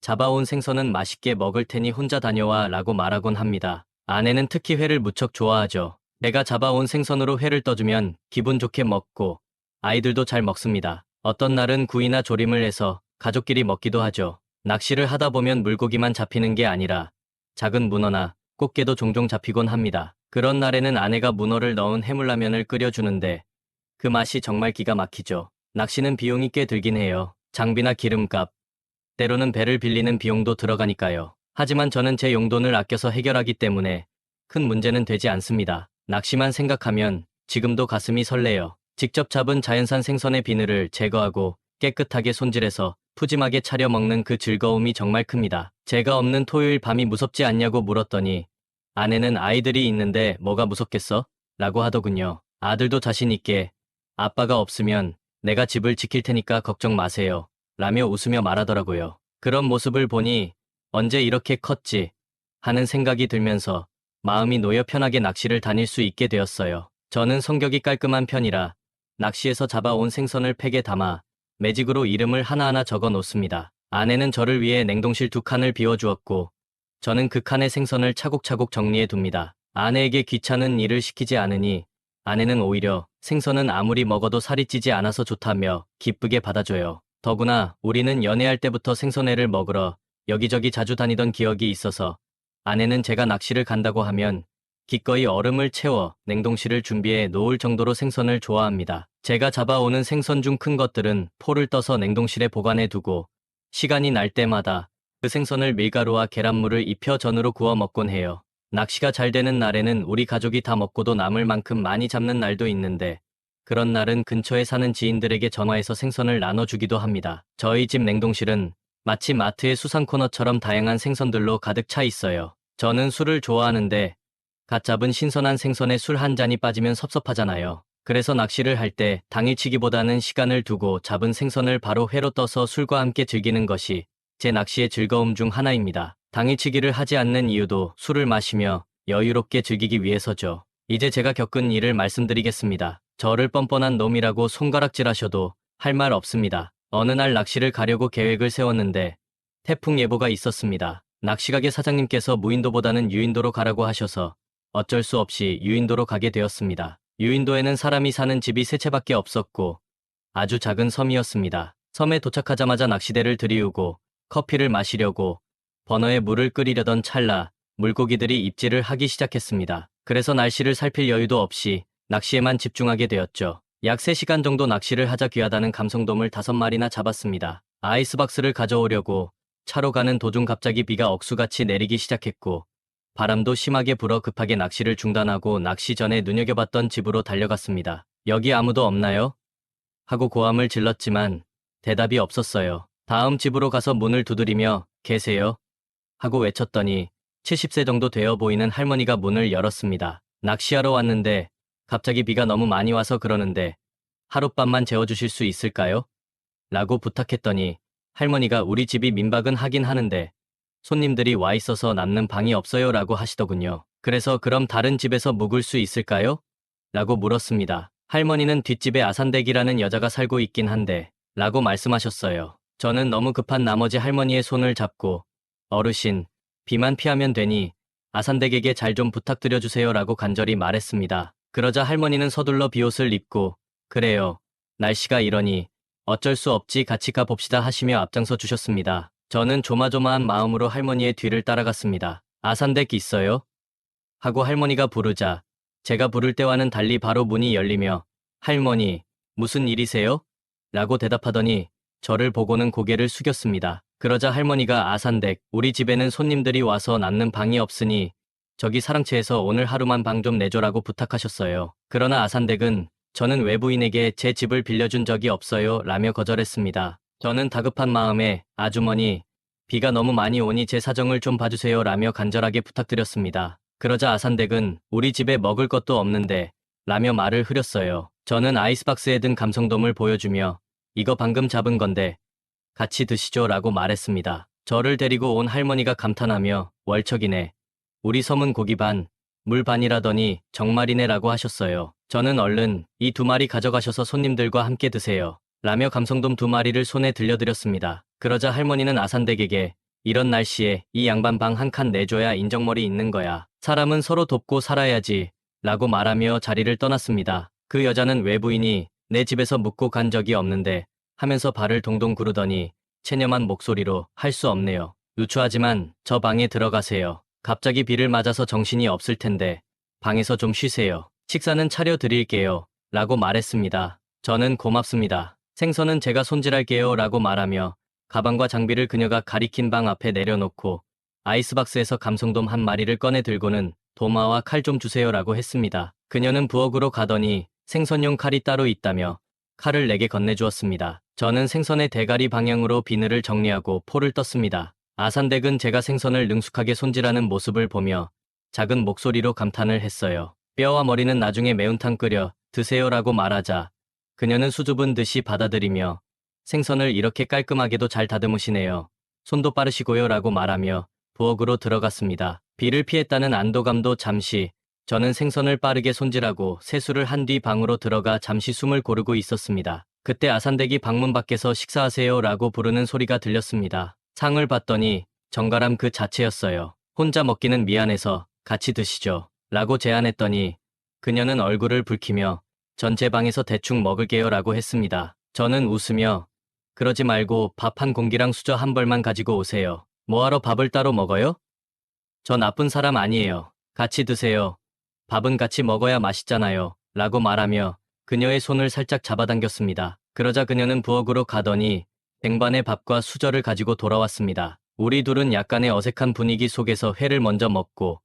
잡아온 생선은 맛있게 먹을 테니 혼자 다녀와 라고 말하곤 합니다. 아내는 특히 회를 무척 좋아하죠. 내가 잡아온 생선으로 회를 떠주면 기분 좋게 먹고 아이들도 잘 먹습니다. 어떤 날은 구이나 조림을 해서 가족끼리 먹기도 하죠. 낚시를 하다 보면 물고기만 잡히는 게 아니라 작은 문어나 꽃게도 종종 잡히곤 합니다. 그런 날에는 아내가 문어를 넣은 해물라면을 끓여주는데 그 맛이 정말 기가 막히죠. 낚시는 비용이 꽤 들긴 해요. 장비나 기름값, 때로는 배를 빌리는 비용도 들어가니까요. 하지만 저는 제 용돈을 아껴서 해결하기 때문에 큰 문제는 되지 않습니다. 낚시만 생각하면 지금도 가슴이 설레요. 직접 잡은 자연산 생선의 비늘을 제거하고 깨끗하게 손질해서 푸짐하게 차려 먹는 그 즐거움이 정말 큽니다. 제가 없는 토요일 밤이 무섭지 않냐고 물었더니 아내는 아이들이 있는데 뭐가 무섭겠어? 라고 하더군요. 아들도 자신 있게 아빠가 없으면 내가 집을 지킬 테니까 걱정 마세요. 라며 웃으며 말하더라고요. 그런 모습을 보니 언제 이렇게 컸지 하는 생각이 들면서 마음이 놓여 편하게 낚시를 다닐 수 있게 되었어요. 저는 성격이 깔끔한 편이라 낚시에서 잡아온 생선을 팩에 담아 매직으로 이름을 하나하나 적어 놓습니다. 아내는 저를 위해 냉동실 2칸을 비워주었고 저는 그 칸에 생선을 차곡차곡 정리해 둡니다. 아내에게 귀찮은 일을 시키지 않으니 아내는 오히려 생선은 아무리 먹어도 살이 찌지 않아서 좋다며 기쁘게 받아줘요. 더구나 우리는 연애할 때부터 생선회를 먹으러 여기저기 자주 다니던 기억이 있어서 아내는 제가 낚시를 간다고 하면 기꺼이 얼음을 채워 냉동실을 준비해 놓을 정도로 생선을 좋아합니다. 제가 잡아오는 생선 중 큰 것들은 포를 떠서 냉동실에 보관해 두고 시간이 날 때마다 그 생선을 밀가루와 계란물을 입혀 전으로 구워 먹곤 해요. 낚시가 잘 되는 날에는 우리 가족이 다 먹고도 남을 만큼 많이 잡는 날도 있는데 그런 날은 근처에 사는 지인들에게 전화해서 생선을 나눠주기도 합니다. 저희 집 냉동실은 마치 마트의 수산 코너처럼 다양한 생선들로 가득 차 있어요. 저는 술을 좋아하는데 갓 잡은 신선한 생선에 술 한 잔이 빠지면 섭섭하잖아요. 그래서 낚시를 할 때 당일치기보다는 시간을 두고 잡은 생선을 바로 회로 떠서 술과 함께 즐기는 것이 제 낚시의 즐거움 중 하나입니다. 당일치기를 하지 않는 이유도 술을 마시며 여유롭게 즐기기 위해서죠. 이제 제가 겪은 일을 말씀드리겠습니다. 저를 뻔뻔한 놈이라고 손가락질하셔도 할 말 없습니다. 어느 날 낚시를 가려고 계획을 세웠는데 태풍 예보가 있었습니다. 낚시가게 사장님께서 무인도보다는 유인도로 가라고 하셔서 어쩔 수 없이 유인도로 가게 되었습니다. 유인도에는 사람이 사는 집이 세 채밖에 없었고 아주 작은 섬이었습니다. 섬에 도착하자마자 낚시대를 들이우고 커피를 마시려고 버너에 물을 끓이려던 찰나 물고기들이 입질을 하기 시작했습니다. 그래서 날씨를 살필 여유도 없이 낚시에만 집중하게 되었죠. 약 3시간 정도 낚시를 하자 귀하다는 감성돔을 5마리나 잡았습니다. 아이스박스를 가져오려고 차로 가는 도중 갑자기 비가 억수같이 내리기 시작했고 바람도 심하게 불어 급하게 낚시를 중단하고 낚시 전에 눈여겨봤던 집으로 달려갔습니다. 여기 아무도 없나요? 하고 고함을 질렀지만 대답이 없었어요. 다음 집으로 가서 문을 두드리며 계세요? 하고 외쳤더니 70세 정도 되어 보이는 할머니가 문을 열었습니다. 낚시하러 왔는데 갑자기 비가 너무 많이 와서 그러는데 하룻밤만 재워주실 수 있을까요? 라고 부탁했더니 할머니가 우리 집이 민박은 하긴 하는데 손님들이 와 있어서 남는 방이 없어요 라고 하시더군요. 그래서 그럼 다른 집에서 묵을 수 있을까요? 라고 물었습니다. 할머니는 뒷집에 아산댁이라는 여자가 살고 있긴 한데 라고 말씀하셨어요. 저는 너무 급한 나머지 할머니의 손을 잡고 어르신, 비만 피하면 되니 아산댁에게 잘 좀 부탁드려 주세요 라고 간절히 말했습니다. 그러자 할머니는 서둘러 비옷을 입고 그래요. 날씨가 이러니 어쩔 수 없지 같이 가봅시다 하시며 앞장서 주셨습니다. 저는 조마조마한 마음으로 할머니의 뒤를 따라갔습니다. 아산댁 있어요? 하고 할머니가 부르자 제가 부를 때와는 달리 바로 문이 열리며 할머니, 무슨 일이세요? 라고 대답하더니 저를 보고는 고개를 숙였습니다. 그러자 할머니가 아산댁, 우리 집에는 손님들이 와서 남는 방이 없으니 저기 사랑채에서 오늘 하루만 방 좀 내줘라고 부탁하셨어요. 그러나 아산댁은 저는 외부인에게 제 집을 빌려준 적이 없어요 라며 거절했습니다. 저는 다급한 마음에 아주머니, 비가 너무 많이 오니 제 사정을 좀 봐주세요 라며 간절하게 부탁드렸습니다. 그러자 아산댁은 우리 집에 먹을 것도 없는데 라며 말을 흐렸어요. 저는 아이스박스에 든 감성돔을 보여주며 이거 방금 잡은 건데 같이 드시죠 라고 말했습니다. 저를 데리고 온 할머니가 감탄하며 월척이네. 우리 섬은 고기 반, 물 반이라더니 정말이네 라고 하셨어요. 저는 얼른 이 2마리 가져가셔서 손님들과 함께 드세요. 라며 감성돔 2마리를 손에 들려드렸습니다. 그러자 할머니는 아산댁에게 이런 날씨에 이 양반 방 한 칸 내줘야 인정머리 있는 거야. 사람은 서로 돕고 살아야지. 라고 말하며 자리를 떠났습니다. 그 여자는 외부인이 내 집에서 묵고 간 적이 없는데 하면서 발을 동동 구르더니 체념한 목소리로 할 수 없네요. 유추하지만 저 방에 들어가세요. 갑자기 비를 맞아서 정신이 없을 텐데 방에서 좀 쉬세요. 식사는 차려드릴게요. 라고 말했습니다. 저는 고맙습니다. 생선은 제가 손질할게요. 라고 말하며 가방과 장비를 그녀가 가리킨 방 앞에 내려놓고 아이스박스에서 감성돔 1마리를 꺼내 들고는 도마와 칼 좀 주세요 라고 했습니다. 그녀는 부엌으로 가더니 생선용 칼이 따로 있다며 칼을 내게 건네주었습니다. 저는 생선의 대가리 방향으로 비늘을 정리하고 포를 떴습니다. 아산댁은 제가 생선을 능숙하게 손질하는 모습을 보며 작은 목소리로 감탄을 했어요. 뼈와 머리는 나중에 매운탕 끓여 드세요라고 말하자 그녀는 수줍은 듯이 받아들이며 생선을 이렇게 깔끔하게도 잘 다듬으시네요. 손도 빠르시고요 라고 말하며 부엌으로 들어갔습니다. 비를 피했다는 안도감도 잠시 저는 생선을 빠르게 손질하고 세수를 한 뒤 방으로 들어가 잠시 숨을 고르고 있었습니다. 그때 아산댁이 방문 밖에서 식사하세요 라고 부르는 소리가 들렸습니다. 상을 봤더니 정갈함 그 자체였어요. 혼자 먹기는 미안해서 같이 드시죠. 라고 제안했더니 그녀는 얼굴을 붉히며 전제 방에서 대충 먹을게요 라고 했습니다. 저는 웃으며 그러지 말고 밥 한 공기랑 수저 한 벌만 가지고 오세요. 뭐하러 밥을 따로 먹어요? 저 나쁜 사람 아니에요. 같이 드세요. 밥은 같이 먹어야 맛있잖아요. 라고 말하며 그녀의 손을 살짝 잡아당겼습니다. 그러자 그녀는 부엌으로 가더니 쟁반에 밥과 수저를 가지고 돌아왔습니다. 우리 둘은 약간의 어색한 분위기 속에서 회를 먼저 먹고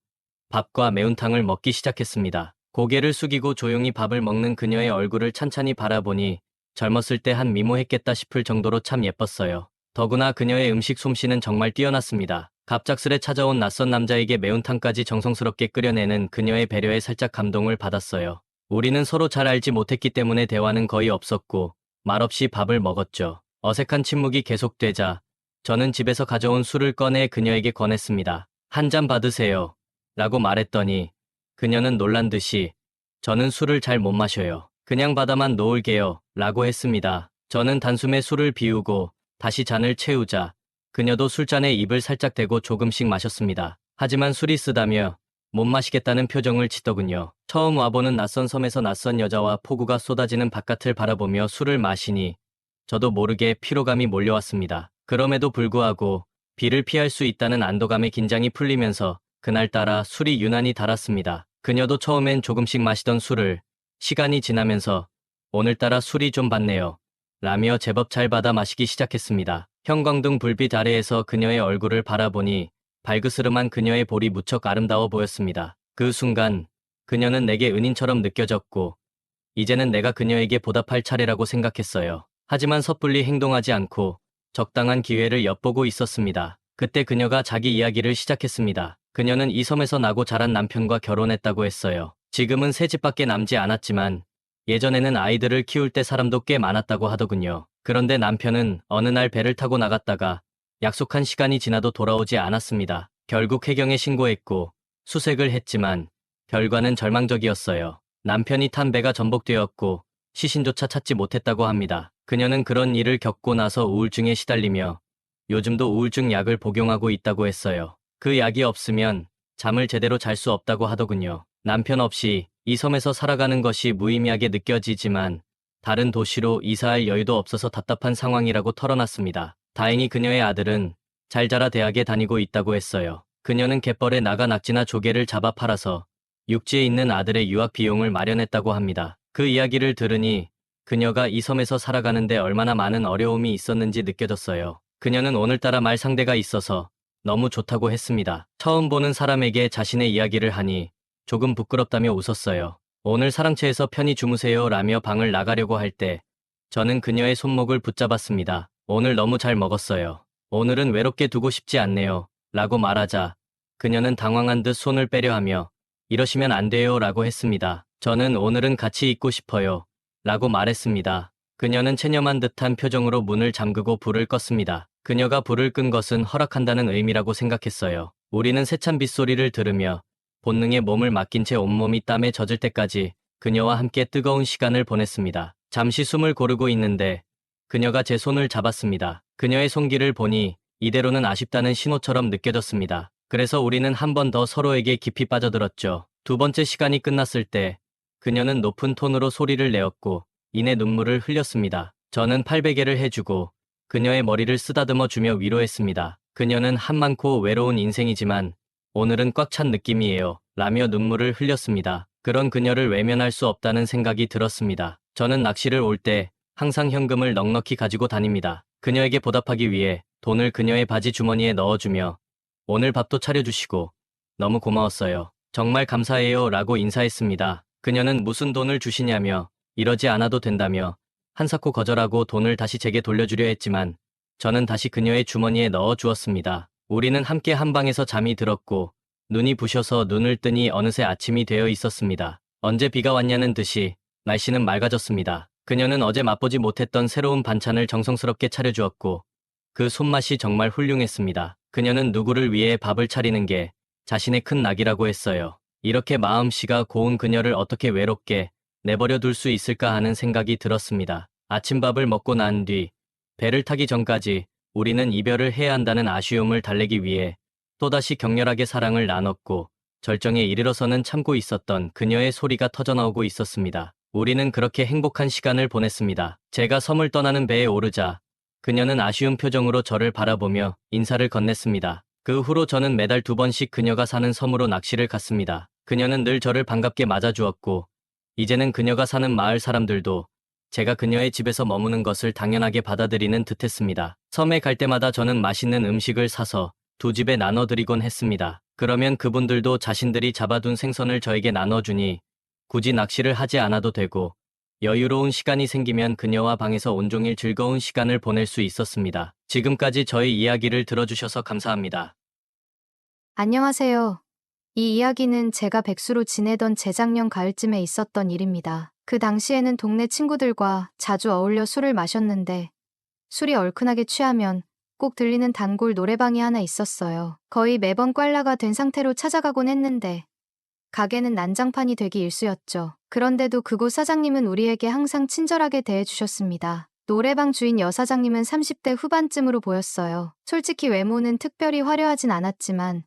밥과 매운탕을 먹기 시작했습니다. 고개를 숙이고 조용히 밥을 먹는 그녀의 얼굴을 찬찬히 바라보니 젊었을 때 한 미모했겠다 싶을 정도로 참 예뻤어요. 더구나 그녀의 음식 솜씨는 정말 뛰어났습니다. 갑작스레 찾아온 낯선 남자에게 매운탕까지 정성스럽게 끓여내는 그녀의 배려에 살짝 감동을 받았어요. 우리는 서로 잘 알지 못했기 때문에 대화는 거의 없었고 말없이 밥을 먹었죠. 어색한 침묵이 계속되자 저는 집에서 가져온 술을 꺼내 그녀에게 권했습니다. 한 잔 받으세요. 라고 말했더니 그녀는 놀란 듯이 저는 술을 잘 못 마셔요. 그냥 받아만 놓을게요. 라고 했습니다. 저는 단숨에 술을 비우고 다시 잔을 채우자 그녀도 술잔에 입을 살짝 대고 조금씩 마셨습니다. 하지만 술이 쓰다며 못 마시겠다는 표정을 짓더군요. 처음 와보는 낯선 섬에서 낯선 여자와 폭우가 쏟아지는 바깥을 바라보며 술을 마시니 저도 모르게 피로감이 몰려왔습니다. 그럼에도 불구하고 비를 피할 수 있다는 안도감에 긴장이 풀리면서 그날따라 술이 유난히 달았습니다. 그녀도 처음엔 조금씩 마시던 술을 시간이 지나면서 오늘따라 술이 좀 받네요. 라며 제법 잘 받아 마시기 시작했습니다. 형광등 불빛 아래에서 그녀의 얼굴을 바라보니 발그스름한 그녀의 볼이 무척 아름다워 보였습니다. 그 순간 그녀는 내게 은인처럼 느껴졌고 이제는 내가 그녀에게 보답할 차례라고 생각했어요. 하지만 섣불리 행동하지 않고 적당한 기회를 엿보고 있었습니다. 그때 그녀가 자기 이야기를 시작했습니다. 그녀는 이 섬에서 나고 자란 남편과 결혼했다고 했어요. 지금은 새 집밖에 남지 않았지만 예전에는 아이들을 키울 때 사람도 꽤 많았다고 하더군요. 그런데 남편은 어느 날 배를 타고 나갔다가 약속한 시간이 지나도 돌아오지 않았습니다. 결국 해경에 신고했고 수색을 했지만 결과는 절망적이었어요. 남편이 탄 배가 전복되었고 시신조차 찾지 못했다고 합니다. 그녀는 그런 일을 겪고 나서 우울증에 시달리며 요즘도 우울증 약을 복용하고 있다고 했어요. 그 약이 없으면 잠을 제대로 잘 수 없다고 하더군요. 남편 없이 이 섬에서 살아가는 것이 무의미하게 느껴지지만 다른 도시로 이사할 여유도 없어서 답답한 상황이라고 털어놨습니다. 다행히 그녀의 아들은 잘 자라 대학에 다니고 있다고 했어요. 그녀는 갯벌에 나가 낙지나 조개를 잡아 팔아서 육지에 있는 아들의 유학 비용을 마련했다고 합니다. 그 이야기를 들으니 그녀가 이 섬에서 살아가는데 얼마나 많은 어려움이 있었는지 느껴졌어요. 그녀는 오늘따라 말 상대가 있어서 너무 좋다고 했습니다. 처음 보는 사람에게 자신의 이야기를 하니 조금 부끄럽다며 웃었어요. 오늘 사랑채에서 편히 주무세요 라며 방을 나가려고 할 때 저는 그녀의 손목을 붙잡았습니다. 오늘 너무 잘 먹었어요. 오늘은 외롭게 두고 싶지 않네요. 라고 말하자 그녀는 당황한 듯 손을 빼려 하며 이러시면 안 돼요 라고 했습니다. 저는 오늘은 같이 있고 싶어요. 라고 말했습니다. 그녀는 체념한 듯한 표정으로 문을 잠그고 불을 껐습니다. 그녀가 불을 끈 것은 허락한다는 의미라고 생각했어요. 우리는 세찬 빗소리를 들으며 본능에 몸을 맡긴 채 온몸이 땀에 젖을 때까지 그녀와 함께 뜨거운 시간을 보냈습니다. 잠시 숨을 고르고 있는데 그녀가 제 손을 잡았습니다. 그녀의 손길을 보니 이대로는 아쉽다는 신호처럼 느껴졌습니다. 그래서 우리는 한 번 더 서로에게 깊이 빠져들었죠. 두 번째 시간이 끝났을 때 그녀는 높은 톤으로 소리를 내었고 이내 눈물을 흘렸습니다. 저는 팔베개를 해주고 그녀의 머리를 쓰다듬어 주며 위로했습니다. 그녀는 한많고 외로운 인생이지만 오늘은 꽉 찬 느낌이에요. 라며 눈물을 흘렸습니다. 그런 그녀를 외면할 수 없다는 생각이 들었습니다. 저는 낚시를 올 때 항상 현금을 넉넉히 가지고 다닙니다. 그녀에게 보답하기 위해 돈을 그녀의 바지 주머니에 넣어주며 오늘 밥도 차려주시고 너무 고마웠어요. 정말 감사해요 라고 인사했습니다. 그녀는 무슨 돈을 주시냐며 이러지 않아도 된다며 한사코 거절하고 돈을 다시 제게 돌려주려 했지만 저는 다시 그녀의 주머니에 넣어 주었습니다. 우리는 함께 한 방에서 잠이 들었고 눈이 부셔서 눈을 뜨니 어느새 아침이 되어 있었습니다. 언제 비가 왔냐는 듯이 날씨는 맑아졌습니다. 그녀는 어제 맛보지 못했던 새로운 반찬을 정성스럽게 차려주었고 그 손맛이 정말 훌륭했습니다. 그녀는 누구를 위해 밥을 차리는 게 자신의 큰 낙이라고 했어요. 이렇게 마음씨가 고운 그녀를 어떻게 외롭게 내버려 둘 수 있을까 하는 생각이 들었습니다. 아침밥을 먹고 난 뒤 배를 타기 전까지 우리는 이별을 해야 한다는 아쉬움을 달래기 위해 또다시 격렬하게 사랑을 나눴고 절정에 이르러서는 참고 있었던 그녀의 소리가 터져나오고 있었습니다. 우리는 그렇게 행복한 시간을 보냈습니다. 제가 섬을 떠나는 배에 오르자 그녀는 아쉬운 표정으로 저를 바라보며 인사를 건넸습니다. 그 후로 저는 매달 2번씩 그녀가 사는 섬으로 낚시를 갔습니다. 그녀는 늘 저를 반갑게 맞아주었고 이제는 그녀가 사는 마을 사람들도 제가 그녀의 집에서 머무는 것을 당연하게 받아들이는 듯했습니다. 섬에 갈 때마다 저는 맛있는 음식을 사서 두 집에 나눠드리곤 했습니다. 그러면 그분들도 자신들이 잡아둔 생선을 저에게 나눠주니 굳이 낚시를 하지 않아도 되고 여유로운 시간이 생기면 그녀와 방에서 온종일 즐거운 시간을 보낼 수 있었습니다. 지금까지 저희 이야기를 들어주셔서 감사합니다. 안녕하세요. 이 이야기는 제가 백수로 지내던 재작년 가을쯤에 있었던 일입니다. 그 당시에는 동네 친구들과 자주 어울려 술을 마셨는데 술이 얼큰하게 취하면 꼭 들리는 단골 노래방이 하나 있었어요. 거의 매번 꽐라가 된 상태로 찾아가곤 했는데 가게는 난장판이 되기 일쑤였죠. 그런데도 그곳 사장님은 우리에게 항상 친절하게 대해주셨습니다. 노래방 주인 여사장님은 30대 후반쯤으로 보였어요. 솔직히 외모는 특별히 화려하진 않았지만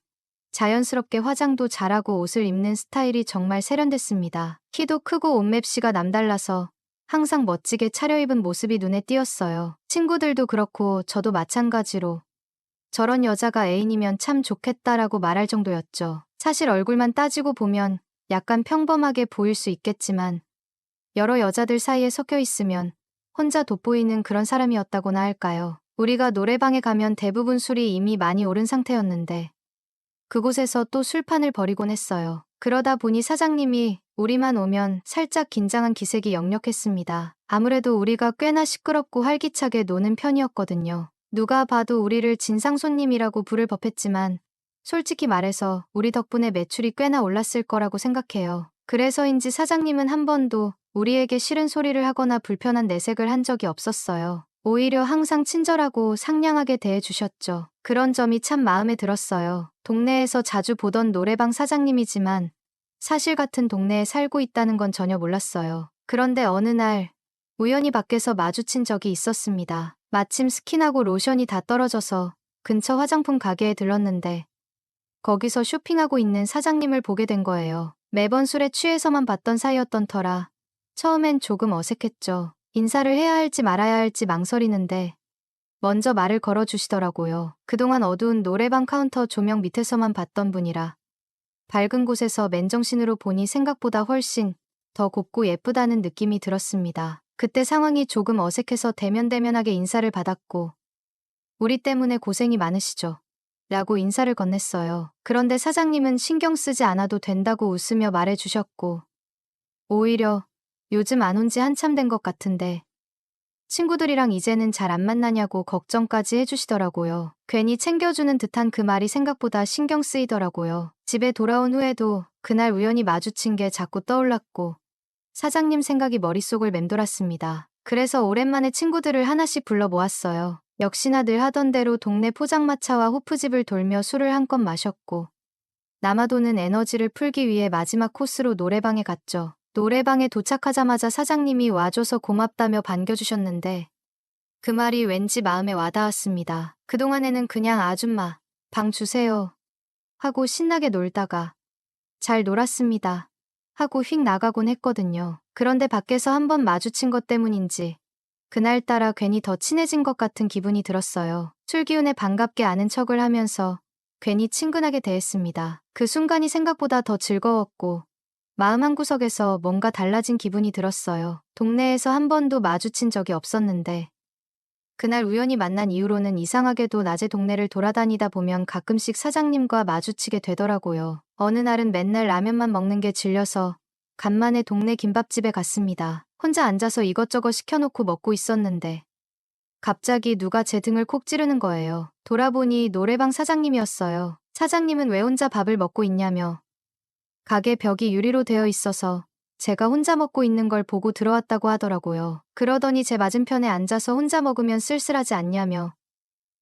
자연스럽게 화장도 잘하고 옷을 입는 스타일이 정말 세련됐습니다. 키도 크고 옷맵시가 남달라서 항상 멋지게 차려입은 모습이 눈에 띄었어요. 친구들도 그렇고 저도 마찬가지로 저런 여자가 애인이면 참 좋겠다라고 말할 정도였죠. 사실 얼굴만 따지고 보면 약간 평범하게 보일 수 있겠지만 여러 여자들 사이에 섞여 있으면 혼자 돋보이는 그런 사람이었다고나 할까요. 우리가 노래방에 가면 대부분 술이 이미 많이 오른 상태였는데 그곳에서 또 술판을 벌이곤 했어요. 그러다 보니 사장님이 우리만 오면 살짝 긴장한 기색이 역력했습니다. 아무래도 우리가 꽤나 시끄럽고 활기차게 노는 편이었거든요. 누가 봐도 우리를 진상 손님이라고 부를 법했지만 솔직히 말해서 우리 덕분에 매출이 꽤나 올랐을 거라고 생각해요. 그래서인지 사장님은 한 번도 우리에게 싫은 소리를 하거나 불편한 내색을 한 적이 없었어요. 오히려 항상 친절하고 상냥하게 대해주셨죠. 그런 점이 참 마음에 들었어요. 동네에서 자주 보던 노래방 사장님이지만 사실 같은 동네에 살고 있다는 건 전혀 몰랐어요. 그런데 어느 날 우연히 밖에서 마주친 적이 있었습니다. 마침 스킨하고 로션이 다 떨어져서 근처 화장품 가게에 들렀는데 거기서 쇼핑하고 있는 사장님을 보게 된 거예요. 매번 술에 취해서만 봤던 사이였던 터라 처음엔 조금 어색했죠. 인사를 해야 할지 말아야 할지 망설이는데 먼저 말을 걸어주시더라고요. 그동안 어두운 노래방 카운터 조명 밑에서만 봤던 분이라 밝은 곳에서 맨정신으로 보니 생각보다 훨씬 더 곱고 예쁘다는 느낌이 들었습니다. 그때 상황이 조금 어색해서 대면대면하게 인사를 받았고 우리 때문에 고생이 많으시죠? 라고 인사를 건넸어요. 그런데 사장님은 신경 쓰지 않아도 된다고 웃으며 말해주셨고 오히려 요즘 안 온 지 한참 된 것 같은데 친구들이랑 이제는 잘 안 만나냐고 걱정까지 해주시더라고요. 괜히 챙겨주는 듯한 그 말이 생각보다 신경 쓰이더라고요. 집에 돌아온 후에도 그날 우연히 마주친 게 자꾸 떠올랐고 사장님 생각이 머릿속을 맴돌았습니다. 그래서 오랜만에 친구들을 하나씩 불러 모았어요. 역시나 늘 하던 대로 동네 포장마차와 호프집을 돌며 술을 한껏 마셨고 남아도는 에너지를 풀기 위해 마지막 코스로 노래방에 갔죠. 노래방에 도착하자마자 사장님이 와줘서 고맙다며 반겨주셨는데 그 말이 왠지 마음에 와닿았습니다. 그동안에는 그냥 아줌마, 방 주세요 하고 신나게 놀다가 잘 놀았습니다 하고 휙 나가곤 했거든요. 그런데 밖에서 한번 마주친 것 때문인지 그날따라 괜히 더 친해진 것 같은 기분이 들었어요. 술 기운에 반갑게 아는 척을 하면서 괜히 친근하게 대했습니다. 그 순간이 생각보다 더 즐거웠고 마음 한구석에서 뭔가 달라진 기분이 들었어요. 동네에서 한 번도 마주친 적이 없었는데 그날 우연히 만난 이후로는 이상하게도 낮에 동네를 돌아다니다 보면 가끔씩 사장님과 마주치게 되더라고요. 어느 날은 맨날 라면만 먹는 게 질려서 간만에 동네 김밥집에 갔습니다. 혼자 앉아서 이것저것 시켜놓고 먹고 있었는데 갑자기 누가 제 등을 콕 찌르는 거예요. 돌아보니 노래방 사장님이었어요. 사장님은 왜 혼자 밥을 먹고 있냐며 가게 벽이 유리로 되어 있어서 제가 혼자 먹고 있는 걸 보고 들어왔다고 하더라고요. 그러더니 제 맞은편에 앉아서 혼자 먹으면 쓸쓸하지 않냐며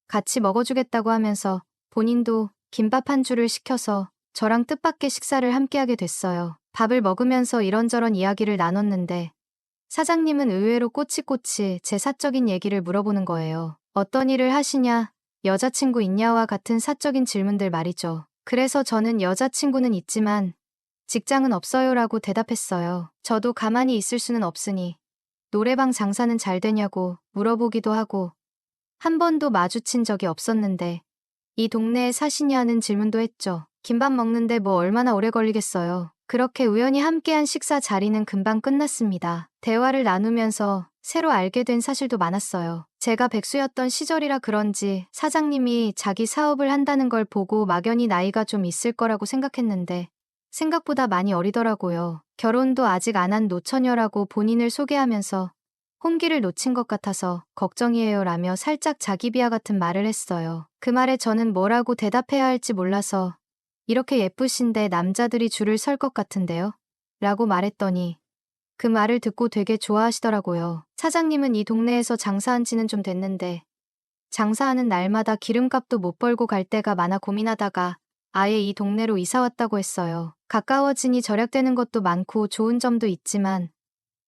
같이 먹어주겠다고 하면서 본인도 김밥 한 줄을 시켜서 저랑 뜻밖의 식사를 함께하게 됐어요. 밥을 먹으면서 이런저런 이야기를 나눴는데 사장님은 의외로 꼬치꼬치 제 사적인 얘기를 물어보는 거예요. 어떤 일을 하시냐, 여자친구 있냐와 같은 사적인 질문들 말이죠. 그래서 저는 여자친구는 있지만 직장은 없어요라고 대답했어요. 저도 가만히 있을 수는 없으니 노래방 장사는 잘 되냐고 물어보기도 하고 한 번도 마주친 적이 없었는데 이 동네에 사시냐는 질문도 했죠. 김밥 먹는데 뭐 얼마나 오래 걸리겠어요. 그렇게 우연히 함께한 식사 자리는 금방 끝났습니다. 대화를 나누면서 새로 알게 된 사실도 많았어요. 제가 백수였던 시절이라 그런지 사장님이 자기 사업을 한다는 걸 보고 막연히 나이가 좀 있을 거라고 생각했는데 생각보다 많이 어리더라고요. 결혼도 아직 안 한 노처녀라고 본인을 소개하면서 혼기를 놓친 것 같아서 걱정이에요 라며 살짝 자기 비하 같은 말을 했어요. 그 말에 저는 뭐라고 대답해야 할지 몰라서 이렇게 예쁘신데 남자들이 줄을 설 것 같은데요? 라고 말했더니 그 말을 듣고 되게 좋아하시더라고요. 사장님은 이 동네에서 장사한 지는 좀 됐는데 장사하는 날마다 기름값도 못 벌고 갈 때가 많아 고민하다가 아예 이 동네로 이사 왔다고 했어요. 가까워지니 절약되는 것도 많고 좋은 점도 있지만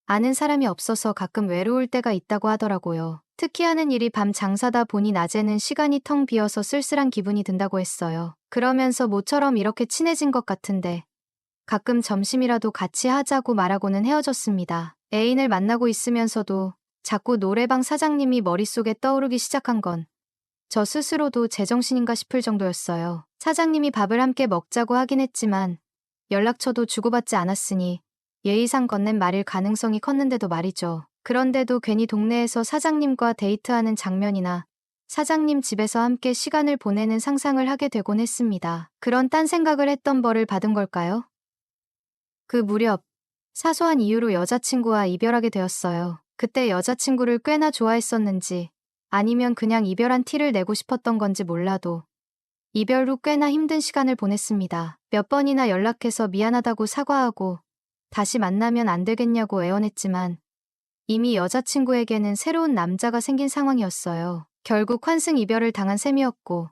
아는 사람이 없어서 가끔 외로울 때가 있다고 하더라고요. 특히 하는 일이 밤 장사다 보니 낮에는 시간이 텅 비어서 쓸쓸한 기분이 든다고 했어요. 그러면서 모처럼 이렇게 친해진 것 같은데 가끔 점심이라도 같이 하자고 말하고는 헤어졌습니다. 애인을 만나고 있으면서도 자꾸 노래방 사장님이 머릿속에 떠오르기 시작한 건 저 스스로도 제정신인가 싶을 정도였어요. 사장님이 밥을 함께 먹자고 하긴 했지만 연락처도 주고받지 않았으니 예의상 건넨 말일 가능성이 컸는데도 말이죠. 그런데도 괜히 동네에서 사장님과 데이트하는 장면이나 사장님 집에서 함께 시간을 보내는 상상을 하게 되곤 했습니다. 그런 딴 생각을 했던 벌을 받은 걸까요? 그 무렵 사소한 이유로 여자친구와 이별하게 되었어요. 그때 여자친구를 꽤나 좋아했었는지 아니면 그냥 이별한 티를 내고 싶었던 건지 몰라도 이별 후 꽤나 힘든 시간을 보냈습니다. 몇 번이나 연락해서 미안하다고 사과하고 다시 만나면 안 되겠냐고 애원했지만 이미 여자친구에게는 새로운 남자가 생긴 상황이었어요. 결국 환승 이별을 당한 셈이었고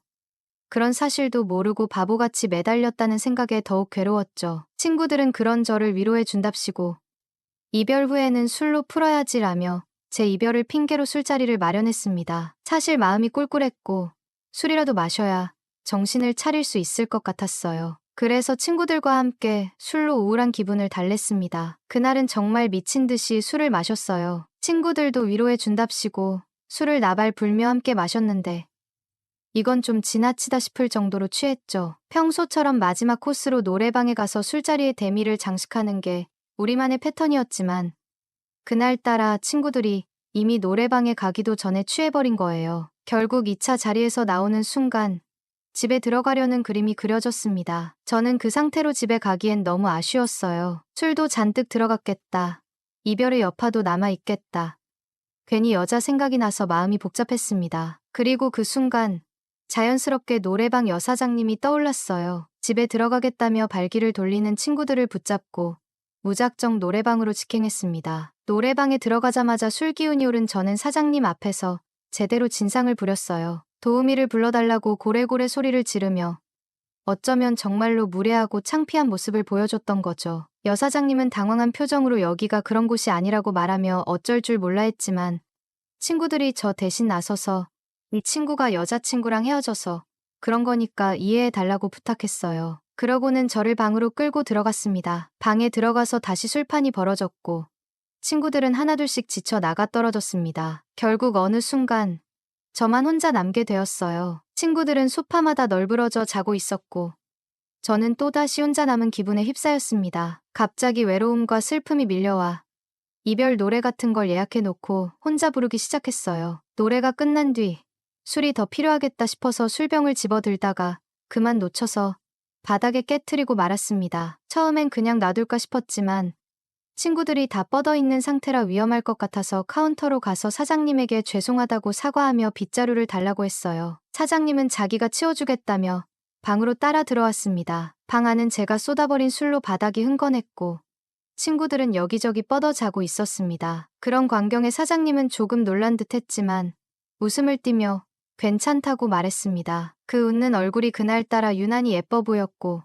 그런 사실도 모르고 바보같이 매달렸다는 생각에 더욱 괴로웠죠. 친구들은 그런 저를 위로해 준답시고 이별 후에는 술로 풀어야지라며 제 이별을 핑계로 술자리를 마련했습니다. 사실 마음이 꿀꿀했고 술이라도 마셔야 정신을 차릴 수 있을 것 같았어요. 그래서 친구들과 함께 술로 우울한 기분을 달랬습니다. 그날은 정말 미친 듯이 술을 마셨어요. 친구들도 위로해 준답시고 술을 나발 불며 함께 마셨는데 이건 좀 지나치다 싶을 정도로 취했죠. 평소처럼 마지막 코스로 노래방에 가서 술자리에 대미를 장식하는 게 우리만의 패턴이었지만 그날따라 친구들이 이미 노래방에 가기도 전에 취해버린 거예요. 결국 2차 자리에서 나오는 순간 집에 들어가려는 그림이 그려졌습니다. 저는 그 상태로 집에 가기엔 너무 아쉬웠어요. 술도 잔뜩 들어갔겠다. 이별의 여파도 남아있겠다. 괜히 여자 생각이 나서 마음이 복잡했습니다. 그리고 그 순간 자연스럽게 노래방 여사장님이 떠올랐어요. 집에 들어가겠다며 발길을 돌리는 친구들을 붙잡고 무작정 노래방으로 직행했습니다. 노래방에 들어가자마자 술 기운이 오른 저는 사장님 앞에서 제대로 진상을 부렸어요. 도우미를 불러달라고 고래고래 소리를 지르며 어쩌면 정말로 무례하고 창피한 모습을 보여줬던 거죠. 여사장님은 당황한 표정으로 여기가 그런 곳이 아니라고 말하며 어쩔 줄 몰라 했지만 친구들이 저 대신 나서서 이 친구가 여자친구랑 헤어져서 그런 거니까 이해해 달라고 부탁했어요. 그러고는 저를 방으로 끌고 들어갔습니다. 방에 들어가서 다시 술판이 벌어졌고 친구들은 하나둘씩 지쳐 나가 떨어졌습니다. 결국 어느 순간 저만 혼자 남게 되었어요. 친구들은 소파마다 널브러져 자고 있었고 저는 또다시 혼자 남은 기분에 휩싸였습니다. 갑자기 외로움과 슬픔이 밀려와 이별 노래 같은 걸 예약해놓고 혼자 부르기 시작했어요. 노래가 끝난 뒤 술이 더 필요하겠다 싶어서 술병을 집어들다가 그만 놓쳐서 바닥에 깨트리고 말았습니다. 처음엔 그냥 놔둘까 싶었지만 친구들이 다 뻗어있는 상태라 위험할 것 같아서 카운터로 가서 사장님에게 죄송하다고 사과하며 빗자루를 달라고 했어요. 사장님은 자기가 치워주겠다며 방으로 따라 들어왔습니다. 방 안은 제가 쏟아버린 술로 바닥이 흥건했고 친구들은 여기저기 뻗어 자고 있었습니다. 그런 광경에 사장님은 조금 놀란 듯 했지만 웃음을 띠며 괜찮다고 말했습니다. 그 웃는 얼굴이 그날따라 유난히 예뻐 보였고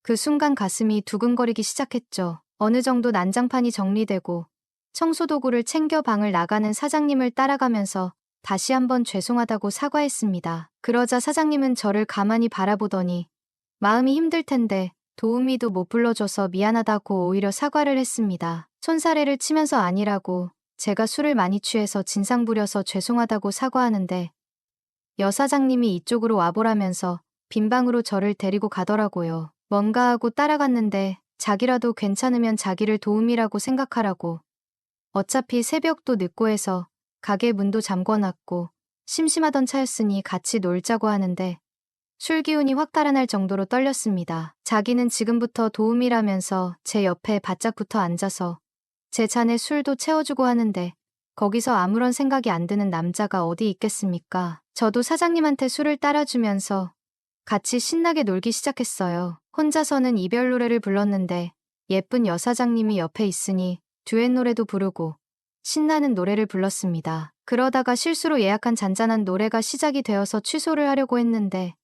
그 순간 가슴이 두근거리기 시작했죠. 어느 정도 난장판이 정리되고 청소도구를 챙겨 방을 나가는 사장님을 따라가면서 다시 한번 죄송하다고 사과했습니다. 그러자 사장님은 저를 가만히 바라보더니 마음이 힘들 텐데 도우미도 못 불러줘서 미안하다고 오히려 사과를 했습니다. 손사래를 치면서 아니라고 제가 술을 많이 취해서 진상 부려서 죄송하다고 사과하는데 여사장님이 이쪽으로 와보라면서 빈 방으로 저를 데리고 가더라고요. 뭔가 하고 따라갔는데 자기라도 괜찮으면 자기를 도움이라고 생각하라고. 어차피 새벽도 늦고 해서 가게 문도 잠궈놨고 심심하던 차였으니 같이 놀자고 하는데 술 기운이 확 달아날 정도로 떨렸습니다. 자기는 지금부터 도움이라면서 제 옆에 바짝 붙어 앉아서 제 잔에 술도 채워주고 하는데 거기서 아무런 생각이 안 드는 남자가 어디 있겠습니까? 저도 사장님한테 술을 따라주면서 같이 신나게 놀기 시작했어요. 혼자서는 이별 노래를 불렀는데 예쁜 여사장님이 옆에 있으니 듀엣 노래도 부르고 신나는 노래를 불렀습니다. 그러다가 실수로 예약한 잔잔한 노래가 시작이 되어서 취소를 하려고 했는데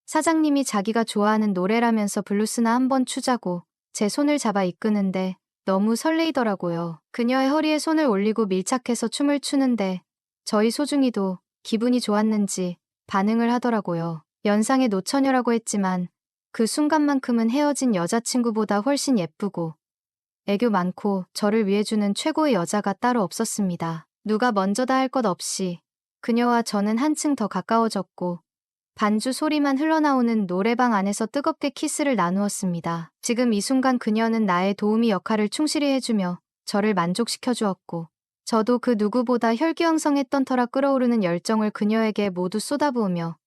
사장님이 자기가 좋아하는 노래라면서 블루스나 한번 추자고 제 손을 잡아 이끄는데 너무 설레이더라고요. 그녀의 허리에 손을 올리고 밀착해서 춤을 추는데 저희 소중이도 기분이 좋았는지 반응을 하더라고요. 연상의 노처녀라고 했지만 그 순간만큼은 헤어진 여자친구보다 훨씬 예쁘고 애교 많고 저를 위해주는 최고의 여자가 따로 없었습니다. 누가 먼저다 할 것 없이 그녀와 저는 한층 더 가까워졌고 반주 소리만 흘러나오는 노래방 안에서 뜨겁게 키스를 나누었습니다. 지금 이 순간 그녀는 나의 도우미 역할을 충실히 해주며 저를 만족시켜 주었고 저도 그 누구보다 혈기왕성했던 터라 끓어오르는 열정을 그녀에게 모두 쏟아부으며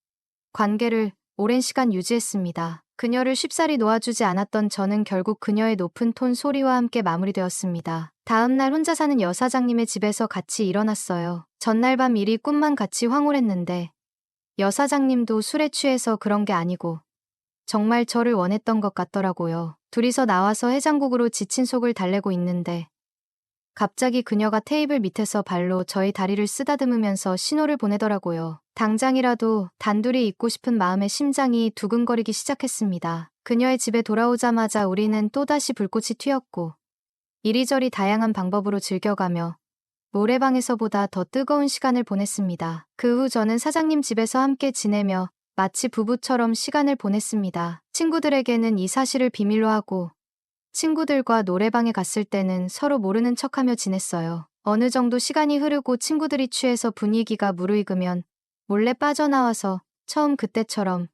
관계를 오랜 시간 유지했습니다. 그녀를 쉽사리 놓아주지 않았던 저는 결국 그녀의 높은 톤 소리와 함께 마무리되었습니다. 다음 날 혼자 사는 여사장님의 집에서 같이 일어났어요. 전날 밤 일이 꿈만 같이 황홀했는데 여사장님도 술에 취해서 그런 게 아니고 정말 저를 원했던 것 같더라고요. 둘이서 나와서 해장국으로 지친 속을 달래고 있는데 갑자기 그녀가 테이블 밑에서 발로 저의 다리를 쓰다듬으면서 신호를 보내더라고요. 당장이라도 단둘이 있고 싶은 마음에 심장이 두근거리기 시작했습니다. 그녀의 집에 돌아오자마자 우리는 또다시 불꽃이 튀었고 이리저리 다양한 방법으로 즐겨가며 노래방에서보다 더 뜨거운 시간을 보냈습니다. 그 후 저는 사장님 집에서 함께 지내며 마치 부부처럼 시간을 보냈습니다. 친구들에게는 이 사실을 비밀로 하고 친구들과 노래방에 갔을 때는 서로 모르는 척하며 지냈어요. 어느 정도 시간이 흐르고 친구들이 취해서 분위기가 무르익으면 몰래 빠져나와서 처음 그때처럼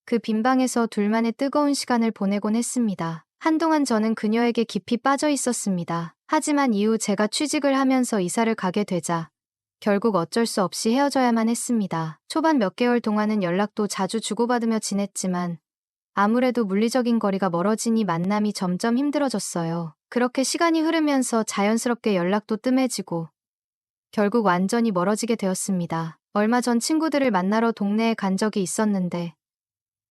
그 빈 방에서 둘만의 뜨거운 시간을 보내곤 했습니다. 한동안 저는 그녀에게 깊이 빠져 있었습니다. 하지만 이후 제가 취직을 하면서 이사를 가게 되자 결국 어쩔 수 없이 헤어져야만 했습니다. 초반 몇 개월 동안은 연락도 자주 주고받으며 지냈지만 아무래도 물리적인 거리가 멀어지니 만남이 점점 힘들어졌어요. 그렇게 시간이 흐르면서 자연스럽게 연락도 뜸해지고 결국 완전히 멀어지게 되었습니다. 얼마 전 친구들을 만나러 동네에 간 적이 있었는데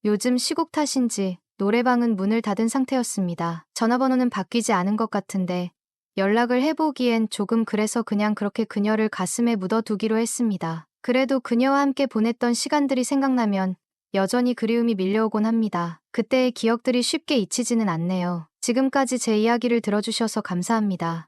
요즘 시국 탓인지 노래방은 문을 닫은 상태였습니다. 전화번호는 바뀌지 않은 것 같은데 연락을 해보기엔 조금 그래서 그냥 그렇게 그녀를 가슴에 묻어두기로 했습니다. 그래도 그녀와 함께 보냈던 시간들이 생각나면 여전히 그리움이 밀려오곤 합니다. 그때의 기억들이 쉽게 잊히지는 않네요. 지금까지 제 이야기를 들어주셔서 감사합니다.